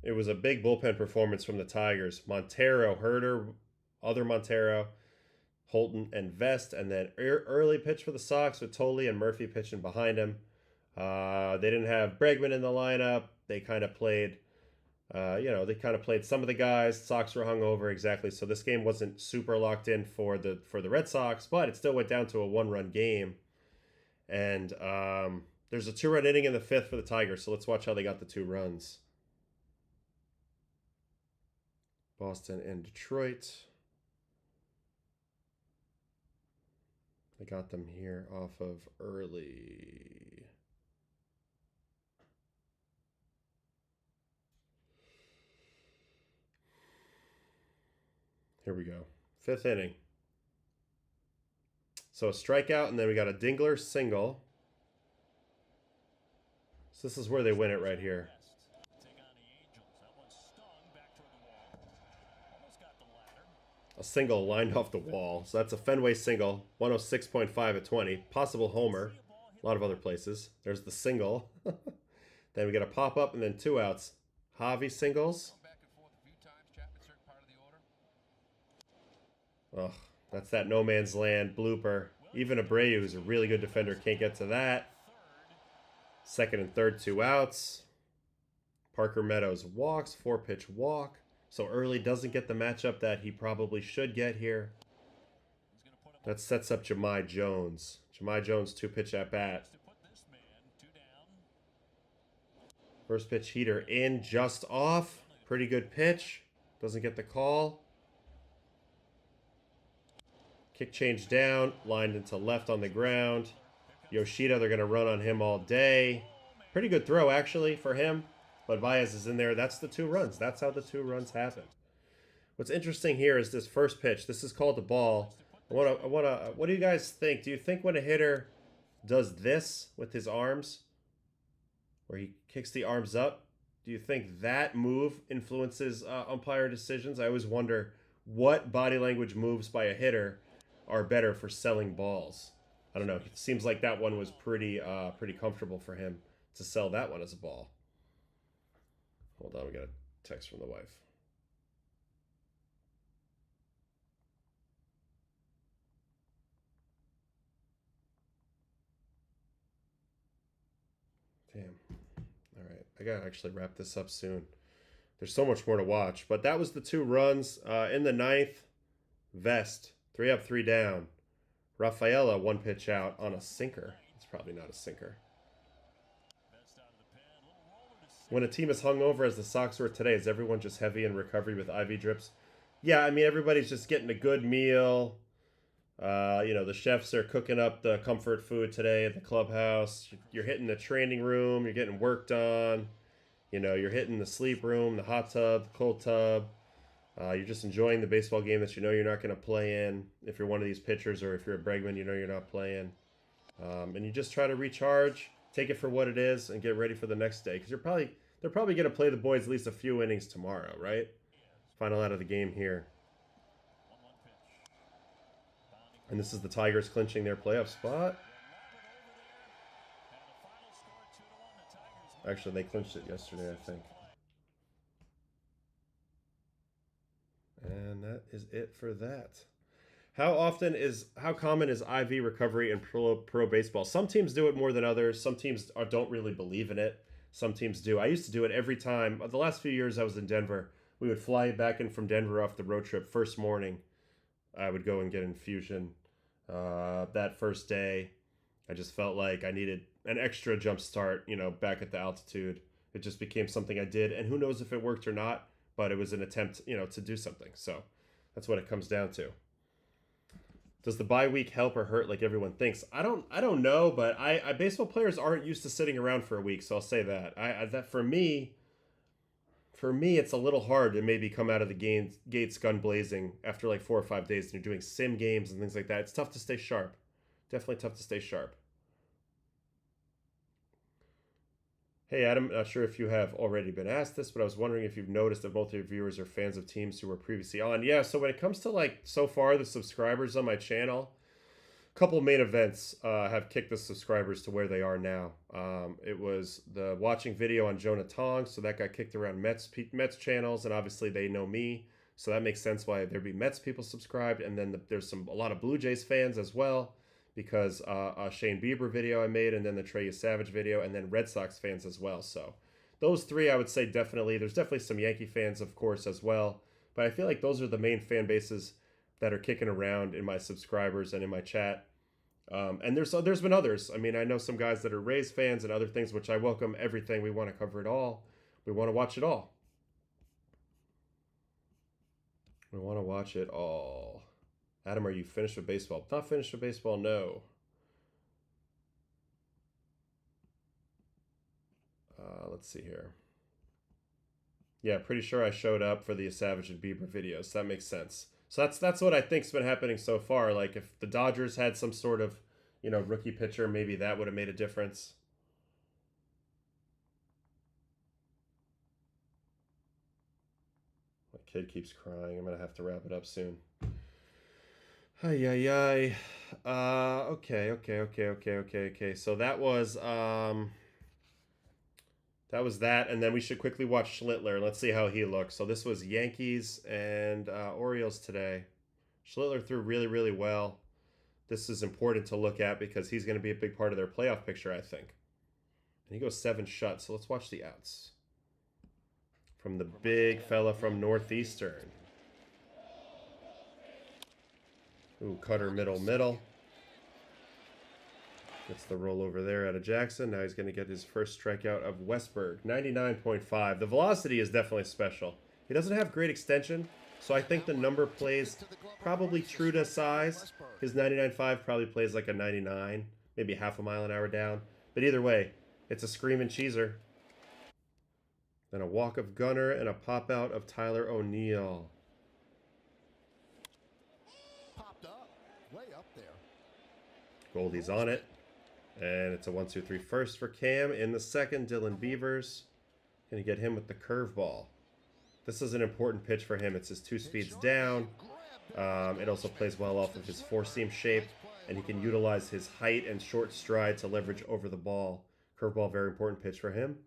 It was a big bullpen performance from the Tigers. Montero, Herter, other Montero, Holton, and Vest. And then early pitch for the Sox with Tolley and Murphy pitching behind him. They didn't have Bregman in the lineup. They kind of played, some of the guys. Sox were hungover, exactly. So this game wasn't super locked in for the Red Sox, but it still went down to a 1-run game. And there's a 2-run inning in the 5th for the Tigers. So let's watch how they got the 2 runs. Boston and Detroit. I got them here off of early. Here we go. 5th inning. So a strikeout, and then we got a Dingler single. So this is where they win it right here. A single lined off the wall. So that's a Fenway single. 106.5 at 20. Possible homer. A lot of other places. There's the single. Then we get a pop-up and then 2 outs. Javi singles. Ugh, that's that no man's land blooper. Even Abreu, who's a really good defender, can't get to that. Second and third, 2 outs. Parker Meadows walks, 4-pitch walk. So Early doesn't get the matchup that he probably should get here. That sets up Jahmai Jones. Jahmai Jones, 2-pitch at bat. First pitch heater in, just off. Pretty good pitch. Doesn't get the call. Kick change down, lined into left on the ground. Yoshida, they're going to run on him all day. Pretty good throw, actually, for him. But Baez is in there. That's the 2 runs. That's how the 2 runs happen. What's interesting here is this first pitch. This is called the ball. What do you guys think? Do you think when a hitter does this with his arms, where he kicks the arms up, do you think that move influences umpire decisions? I always wonder what body language moves by a hitter are better for selling balls. I don't know. It seems like that one was pretty comfortable for him to sell that one as a ball. Hold on, we got a text from the wife. Damn. All right, I gotta actually wrap this up soon. There's so much more to watch, but that was the 2 runs. In the 9th, Vest, 3 up, 3 down. Rafaela, 1-pitch out on a sinker. It's probably not a sinker. When a team is hungover as the Sox were today, is everyone just heavy in recovery with IV drips? Yeah, I mean, everybody's just getting a good meal. The chefs are cooking up the comfort food today at the clubhouse. You're hitting the training room. You're getting work done. You're hitting the sleep room, the hot tub, the cold tub. You're just enjoying the baseball game that you're not going to play in. If you're one of these pitchers or if you're a Bregman, you're not playing. And you just try to recharge, take it for what it is, and get ready for the next day. Because they're probably going to play the boys at least a few innings tomorrow, right? Final out of the game here. And this is the Tigers clinching their playoff spot. Actually, they clinched it yesterday, I think. And that is it for that. How common is IV recovery in pro baseball? Some teams do it more than others. Some teams don't really believe in it. Some teams do. I used to do it every time. The last few years I was in Denver, we would fly back in from Denver off the road trip. First morning, I would go and get infusion. That first day, I just felt like I needed an extra jump start, back at the altitude. It just became something I did. And who knows if it worked or not, but it was an attempt, to do something. So that's what it comes down to. Does the bye week help or hurt like everyone thinks? I don't know, but I baseball players aren't used to sitting around for a week, so I'll say that. That for me, it's a little hard to maybe come out of the gates gun blazing after like 4 or 5 days and you're doing sim games and things like that. It's tough to stay sharp. Definitely tough to stay sharp. Hey, Adam, not sure if you have already been asked this, but I was wondering if you've noticed that both of your viewers are fans of teams who were previously on. Yeah, so when it comes to so far the subscribers on my channel, a couple main events have kicked the subscribers to where they are now. It was the watching video on Jonah Tong, so that got kicked around Mets channels, and obviously they know me, so that makes sense why there'd be Mets people subscribed. And then there's a lot of Blue Jays fans as well, because a Shane Bieber video I made, and then the Trey Yesavage video, and then Red Sox fans as well. So those 3, I would say definitely. There's definitely some Yankee fans, of course, as well. But I feel like those are the main fan bases that are kicking around in my subscribers and in my chat. And there's been others. I mean, I know some guys that are Rays fans and other things, which I welcome everything. We want to cover it all. We want to watch it all. We want to watch it all. Adam, are you finished with baseball? Not finished with baseball, no. Let's see here. Yeah, pretty sure I showed up for the Savage and Bieber videos. So that makes sense. So that's what I think's been happening so far. Like if the Dodgers had some sort of, rookie pitcher, maybe that would have made a difference. My kid keeps crying. I'm going to have to wrap it up soon. Ay, ay, ay. Okay. So that, and then we should quickly watch Schlittler. Let's see how he looks. So this was Yankees and Orioles today. Schlittler threw really, really well. This is important to look at because he's going to be a big part of their playoff picture, I think. And he goes 7 shuts. So let's watch the outs from the big fella from Northeastern. Ooh, cutter middle. Gets the roll over there out of Jackson. Now he's going to get his first strikeout of Westberg. 99.5. The velocity is definitely special. He doesn't have great extension, so I think the number plays probably true to size. His 99.5 probably plays like a 99, maybe half a mile an hour down. But either way, it's a screaming cheeser. Then a walk of Gunnar and a pop out of Tyler O'Neill. Popped up, way up there. Goldie's on it. And it's a 1-2-3 first for Cam. In the second, Dylan Beavers. Going to get him with the curveball. This is an important pitch for him. It's his 2 speeds down. It also plays well off of his 4-seam shape. And he can utilize his height and short stride to leverage over the ball. Curveball, very important pitch for him.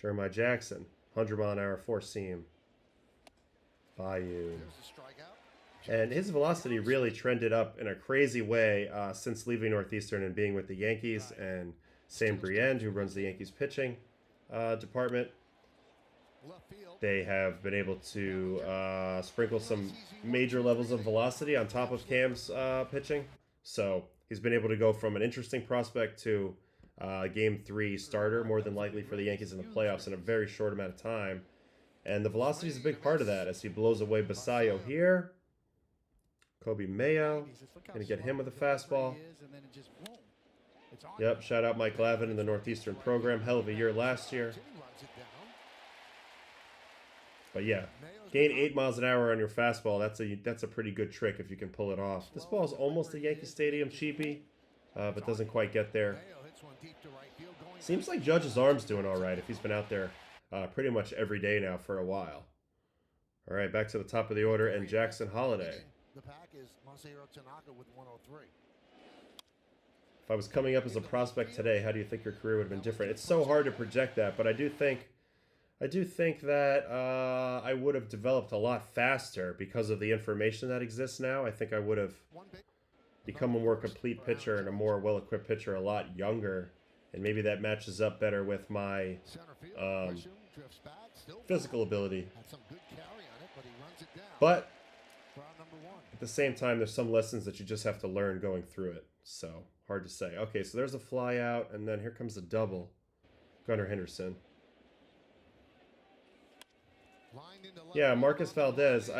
Jeremiah Jackson, 100-mile-an-hour 4-seam. Bayou. And his velocity really trended up in a crazy way since leaving Northeastern and being with the Yankees. And Sam Brienne, who runs the Yankees pitching department, they have been able to sprinkle some major levels of velocity on top of Cam's pitching. So he's been able to go from an interesting prospect to Game 3 starter, more than likely for the Yankees in the playoffs in a very short amount of time. And the velocity is a big part of that as he blows away Basayo here. Kobe Mayo, going to get him with a fastball. Yep, shout out Mike Lavin in the Northeastern program. Hell of a year last year. But yeah, gain 8 miles an hour on your fastball. That's a pretty good trick if you can pull it off. This ball is almost a Yankee Stadium cheapie, but doesn't quite get there. Seems like Judge's arm's doing all right if he's been out there pretty much every day now for a while. All right, back to the top of the order, and Jackson Holiday. The pack is Masahiro Tanaka with 103. If I was coming up as a prospect today, how do you think your career would have been different? It's so hard to project that, but I do think that I would have developed a lot faster because of the information that exists now. I think I would have become a more complete pitcher and a more well-equipped pitcher a lot younger, and maybe that matches up better with my physical ability. But at the same time, there's some lessons that you just have to learn going through it. So, hard to say. Okay, so there's a fly out, and then here comes a double. Gunnar Henderson. Yeah, Marcus Valdez.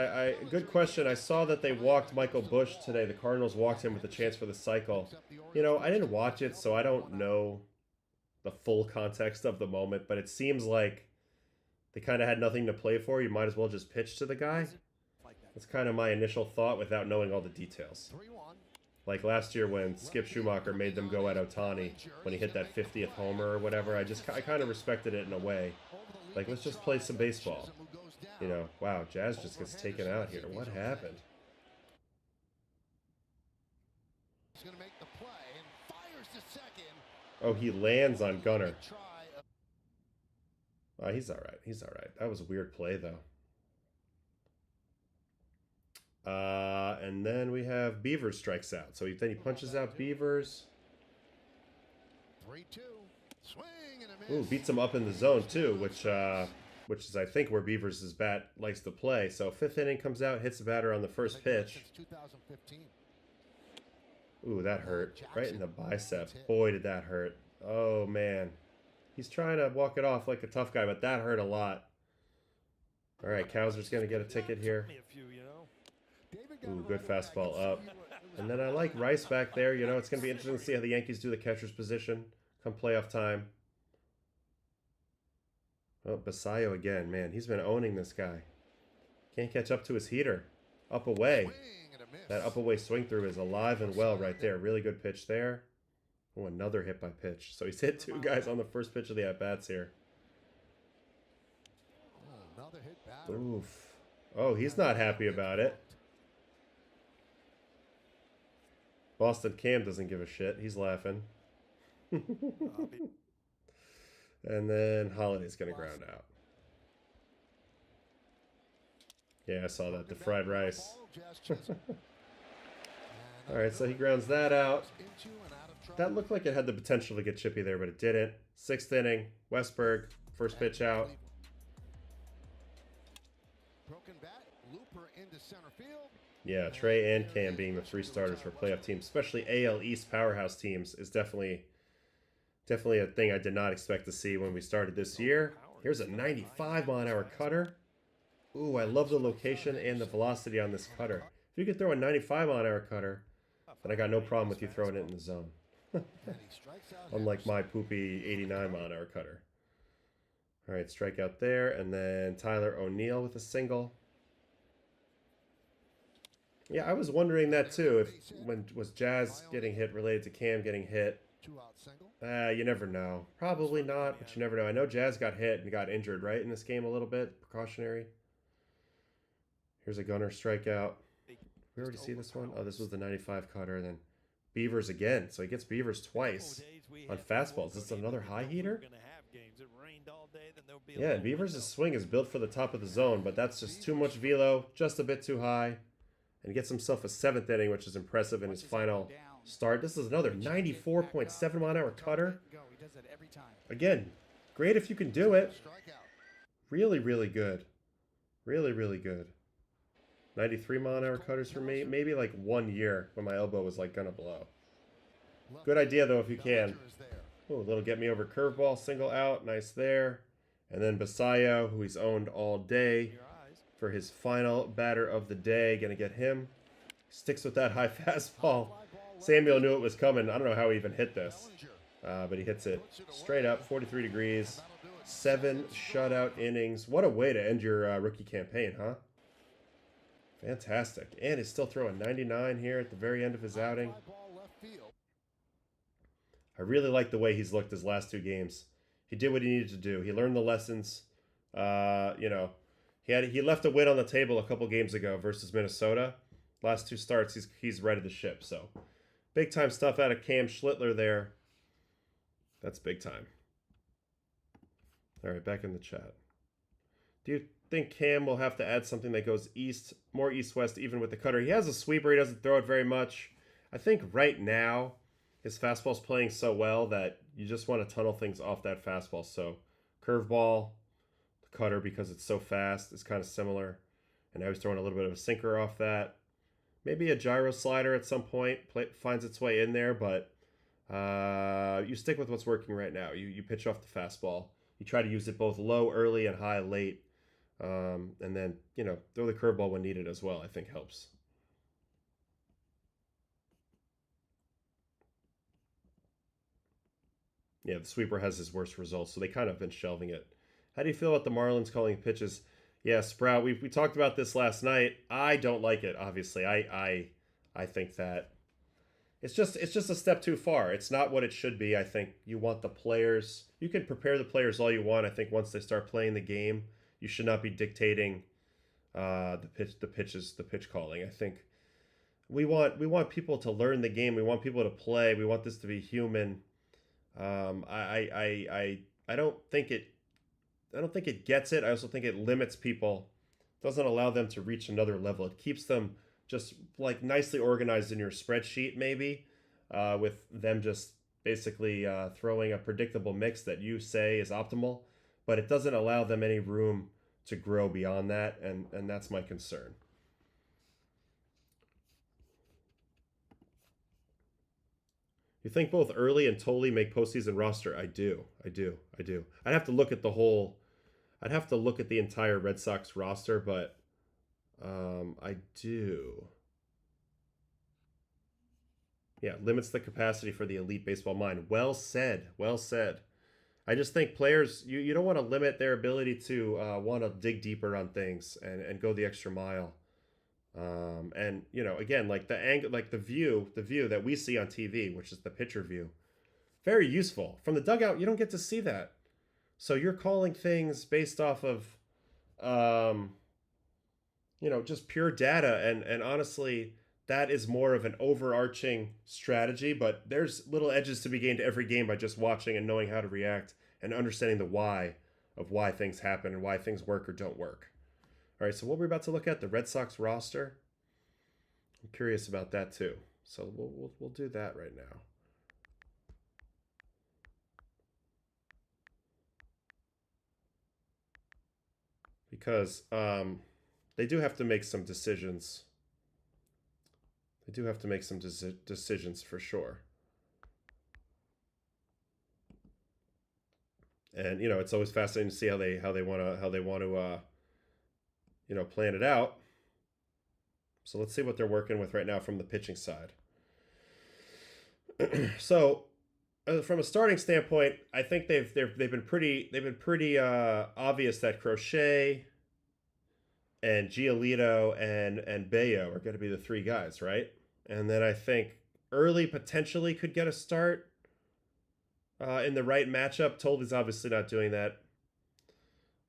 Good question. I saw that they walked Michael Bush today. The Cardinals walked him with a chance for the cycle. You know, I didn't watch it, so I don't know the full context of the moment, but it seems like they kind of had nothing to play for. You might as well just pitch to the guy. That's kind of my initial thought without knowing all the details. Like last year when Skip Schumacher made them go at Ohtani when he hit that 50th homer or whatever. I kind of respected it in a way. Like, let's just play some baseball. You know, wow, Jazz just gets taken out here. What happened? Oh, he lands on Gunnar. He's all right. He's all right. That was a weird play, though. And then we have Beavers strikes out. So then he punches out Beavers. 3-2. Swing and a Ooh, miss. beats him up in the zone, too, which is, I think, where Beavers' bat likes to play. So 5th inning comes out, hits the batter on the first pitch. Ooh, that hurt. Right in the bicep. Boy, did that hurt. Oh, man. He's trying to walk it off like a tough guy, but that hurt a lot. All right, Kowser's going to get a ticket here. Ooh, good fastball up. And then I like Rice back there. You know, it's going to be interesting to see how the Yankees do the catcher's position come playoff time. Oh, Basayo again. Man, he's been owning this guy. Can't catch up to his heater. Up away. That up away swing through is alive and well right there. Really good pitch there. Oh, another hit by pitch. So he's hit 2 guys on the first pitch of the at-bats here. Oof. Oh, he's not happy about it. Boston Cam doesn't give a shit. He's laughing. And then Holiday's going to ground out. Yeah, I saw that. The fried rice. All right, so he grounds that out. That looked like it had the potential to get chippy there, but it didn't. 6th inning, Westberg, first pitch out. Broken bat, looper into center field. Yeah, Trey and Cam being the 3 starters for playoff teams, especially AL East powerhouse teams, is definitely a thing I did not expect to see when we started this year. Here's a 95-mile-an-hour cutter. Ooh, I love the location and the velocity on this cutter. If you could throw a 95-mile-an-hour cutter, then I got no problem with you throwing it in the zone. Unlike my poopy 89-mile-an-hour cutter. All right, strikeout there, and then Tyler O'Neill with a single. Yeah, I was wondering that too. When was Jazz getting hit related to Cam getting hit? You never know. Probably not, but you never know. I know Jazz got hit and got injured, right, in this game a little bit. Precautionary. Here's a gunner strikeout. We already see this one? Oh, this was the 95 cutter. And then Beavers again. So he gets Beavers twice on fastballs. Is this another high heater? Yeah, and Beavers' swing is built for the top of the zone, but that's just too much velo, just a bit too high. And gets himself a 7th inning, which is impressive in his final start. This is another 94.7-mile-an-hour cutter. Again, great if you can do it. Really, really good. Really, really good. 93-mile-an-hour cutters for me. Maybe like 1 year when my elbow was like gonna blow. Good idea though if you can. Ooh, a little get me over curveball, single out, nice there. And then Basayo, who he's owned all day for his final batter of the day. Gonna get him. Sticks with that high fastball. Samuel knew it was coming. I don't know how he even hit this. But he hits it straight up, 43 degrees. 7 shutout innings. What a way to end your rookie campaign, huh? Fantastic. And he's still throwing 99 here at the very end of his outing. I really like the way he's looked his last 2 games. He did what he needed to do. He learned the lessons. You know, he left a win on the table a couple games ago versus Minnesota. Last 2 starts, he's righted the ship. So, big time stuff out of Cam Schlittler there. That's big time. All right, back in the chat. Do you think Cam will have to add something that goes east, more east-west, even with the cutter? He has a sweeper. He doesn't throw it very much. I think right now his fastball's playing so well that you just want to tunnel things off that fastball. So curveball, the cutter, because it's so fast, is kind of similar. And now he's throwing a little bit of a sinker off that. Maybe a gyro slider at some point finds its way in there, but you stick with what's working right now. You pitch off the fastball. You try to use it both low early and high late. And then, you know, throw the curveball when needed as well, I think helps. Yeah, the sweeper has his worst results, so they kind of have been shelving it. How do you feel about the Marlins calling pitches? Yeah, Sprout, we talked about this last night. I don't like it, obviously. I think that it's just a step too far. It's not what it should be. I think you want the players. You can prepare the players all you want. I think once they start playing the game, you should not be dictating the pitch calling. I think we want people to learn the game. We want people to play. We want this to be human. I don't think it gets it. I also think it limits people. Doesn't allow them to reach another level. It keeps them just like nicely organized in your spreadsheet, maybe, with them just basically throwing a predictable mix that you say is optimal, but it doesn't allow them any room to grow beyond that, and that's my concern. You think both Early and Tolley make postseason roster? I do. I'd have to look at the entire Red Sox roster, but I do. Yeah, limits the capacity for the elite baseball mind. Well said. I just think players, you don't want to limit their ability to want to dig deeper on things and go the extra mile. And you know, again, like the angle, like the view that we see on TV, which is the pitcher view, very useful. From the dugout, you don't get to see that. So you're calling things based off of, you know, just pure data. And honestly, that is more of an overarching strategy, but there's little edges to be gained every game by just watching and knowing how to react and understanding the why of why things happen and why things work or don't work. All right, so what we're about to look at, the Red Sox roster. I'm curious about that too. So we'll do that right now. Because they do have to make some decisions. They do have to make some decisions for sure. And you know, it's always fascinating to see how they want to you know, plan it out. So let's see what they're working with right now from the pitching side. So from a starting standpoint, I think they've been pretty obvious that Crochet and Giolito and Bayo are going to be the three guys, right? And then I think Early potentially could get a start in the right matchup. Tolby's obviously not doing that.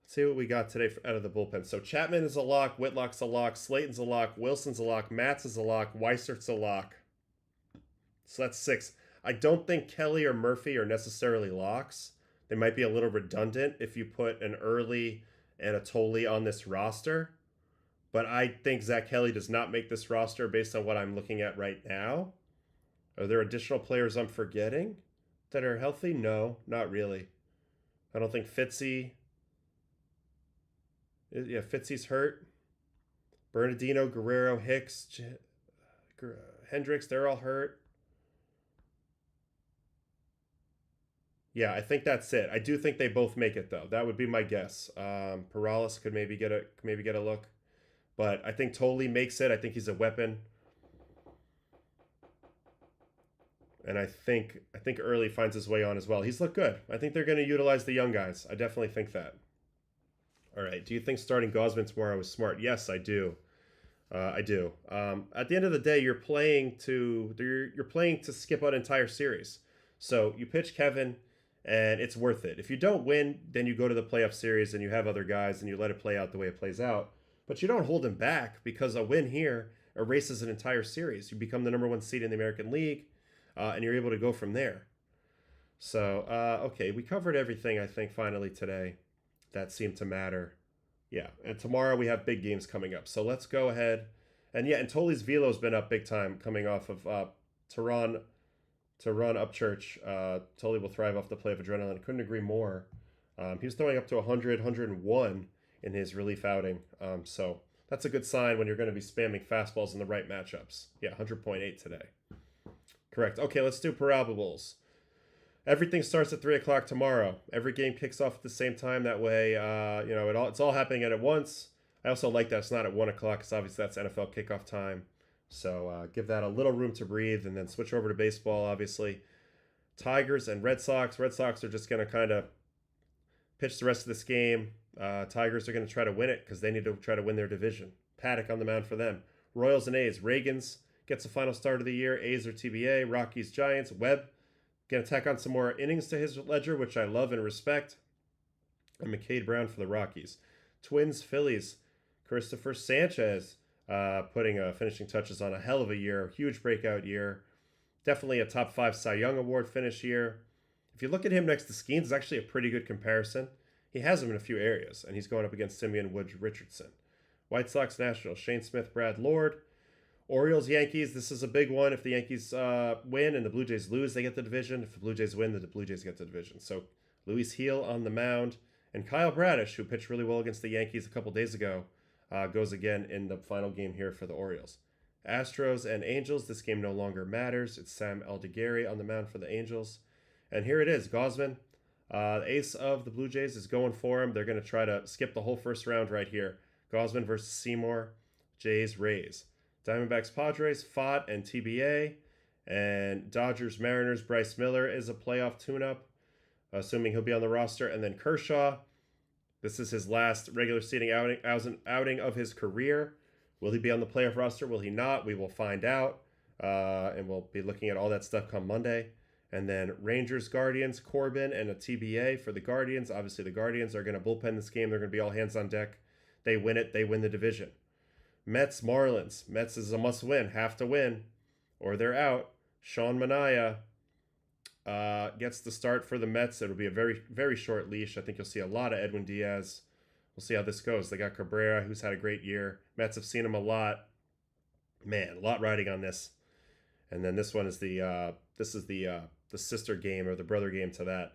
Let's see what we got today out of the bullpen. So Chapman is a lock, Whitlock's a lock, Slayton's a lock, Wilson's a lock, Matz is a lock, Weisert's a lock. So that's 6. I don't think Kelly or Murphy are necessarily locks. They might be a little redundant if you put an Early and a Tolley on this roster. But I think Zach Kelly does not make this roster based on what I'm looking at right now. Are there additional players I'm forgetting that are healthy? No, not really. I don't think Fitzy. Yeah, Fitzy's hurt. Bernardino, Guerrero, Hicks, Hendricks, they're all hurt. Yeah, I think that's it. I do think they both make it though. That would be my guess. Perales could maybe get a look, but I think Tolley makes it. I think he's a weapon, and I think Early finds his way on as well. He's looked good. I think they're going to utilize the young guys. I definitely think that. All right. Do you think starting Gausman tomorrow is smart? Yes, I do. I do. At the end of the day, you're playing to skip an entire series. So you pitch Kevin, and it's worth it. If you don't win, then you go to the playoff series and you have other guys and you let it play out the way it plays out. But you don't hold him back, because a win here erases an entire series. You become the #1 seed in the American League, and you're able to go from there. So, okay, we covered everything, I think, finally today that seemed to matter. Yeah, and tomorrow we have big games coming up. So let's go ahead. And yeah, and Tolley's velo's been up big time coming off of to run Upchurch. Tolley will thrive off the play of adrenaline. Couldn't agree more. He was throwing up to 100, 101 in his relief outing. So that's a good sign when you're going to be spamming fastballs in the right matchups. Yeah, 100.8 today. Correct. Okay, let's do parabolas. Everything starts at 3 o'clock tomorrow. Every game kicks off at the same time. That way, you know, it's all happening at once. I also like that it's not at 1 o'clock, because obviously that's NFL kickoff time. So give that a little room to breathe, and then switch over to baseball, obviously. Tigers and Red Sox. Red Sox are just going to kind of pitch the rest of this game. Tigers are going to try to win it, because they need to try to win their division. Paddock on the mound for them. Royals and A's. Reagan's gets the final start of the year. A's are TBA. Rockies, Giants. Webb going to tack on some more innings to his ledger, which I love and respect. And McCade Brown for the Rockies. Twins, Phillies. Christopher Sanchez finishing touches on a hell of a year. Huge breakout year. Definitely a top 5 Cy Young Award finish year. If you look at him next to Skeens, it's actually a pretty good comparison. He has him in a few areas, and he's going up against Simeon Woods Richardson. White Sox, Nationals. Shane Smith, Brad Lord. Orioles, Yankees. This is a big one. If the Yankees win and the Blue Jays lose, they get the division. If the Blue Jays win, then the Blue Jays get the division. So Luis Heel on the mound. And Kyle Bradish, who pitched really well against the Yankees a couple days ago, goes again in the final game here for the Orioles. Astros and Angels. This game no longer matters. It's Sam Aldeguerri on the mound for the Angels. And here it is. Gausman, the ace of the Blue Jays, is going for him. They're going to try to skip the whole first round right here. Gausman versus Seymour. Jays, Rays. Diamondbacks, Padres, Fott and TBA. And Dodgers, Mariners, Bryce Miller is a playoff tune-up, assuming he'll be on the roster. And then Kershaw, this is his last regular season outing of his career. Will he be on the playoff roster? Will he not? We will find out. And we'll be looking at all that stuff come Monday. And then Rangers, Guardians, Corbin, and a TBA for the Guardians. Obviously, the Guardians are going to bullpen this game. They're going to be all hands on deck. They win it. They win the division. Mets, Marlins. Mets is a must win. Have to win or they're out. Sean Manaea gets the start for the Mets. It'll be a very, very short leash. I think you'll see a lot of Edwin Diaz. We'll see how this goes. They got Cabrera, who's had a great year. Mets have seen him a lot. Man, a lot riding on this. And then this one is the sister game or the brother game to that.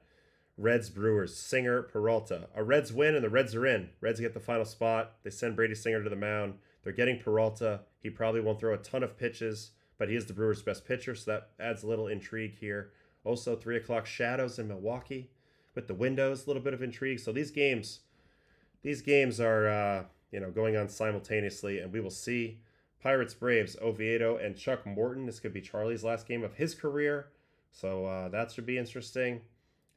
Reds, Brewers, Singer, Peralta. A Reds win and the Reds are in. Reds get the final spot. They send Brady Singer to the mound. They're getting Peralta. He probably won't throw a ton of pitches, but he is the Brewers' best pitcher, so that adds a little intrigue here. Also, 3 o'clock shadows in Milwaukee with the windows, a little bit of intrigue. So these games are going on simultaneously, and we will see. Pirates, Braves, Oviedo, and Chuck Morton. This could be Charlie's last game of his career, so that should be interesting.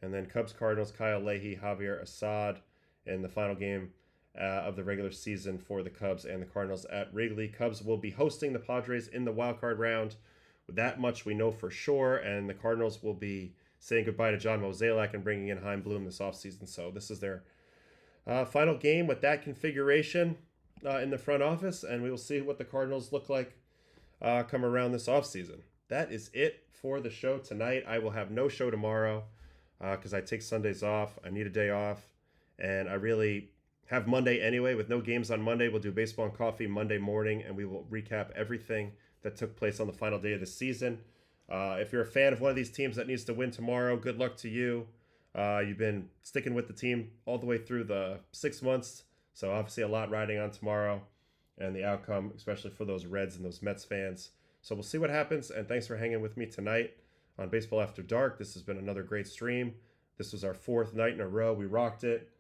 And then Cubs, Cardinals, Kyle Leahy, Javier Assad in the final game of the regular season for the Cubs and the Cardinals at Wrigley. Cubs will be hosting the Padres in the wild card round. That much we know for sure, and the Cardinals will be saying goodbye to John Mozeliak and bringing in Chaim Bloom this offseason. So this is their final game with that configuration in the front office, and we will see what the Cardinals look like come around this offseason. That is it for the show tonight. I will have no show tomorrow because I take Sundays off. I need a day off, and I really have Monday anyway. With no games on Monday, we'll do Baseball and Coffee Monday morning, and we will recap everything that took place on the final day of the season. If you're a fan of one of these teams that needs to win tomorrow, good luck to you. You've been sticking with the team all the way through the 6 months, so obviously a lot riding on tomorrow and the outcome, especially for those Reds and those Mets fans. So we'll see what happens, and thanks for hanging with me tonight on Baseball After Dark. This has been another great stream. This was our 4th night in a row. We rocked it.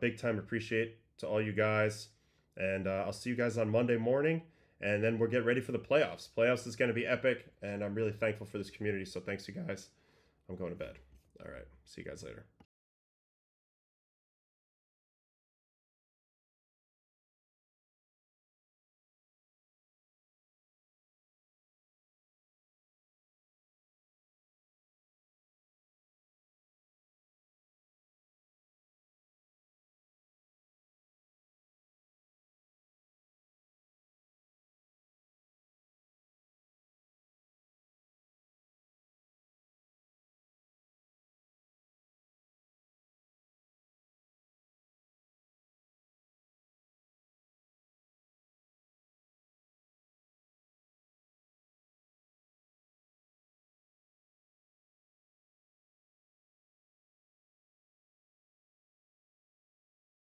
Big time appreciate to all you guys, and I'll see you guys on Monday morning, and then we'll get ready for the playoffs. Playoffs is going to be epic, and I'm really thankful for this community, so thanks you guys. I'm going to bed. All right, see you guys later.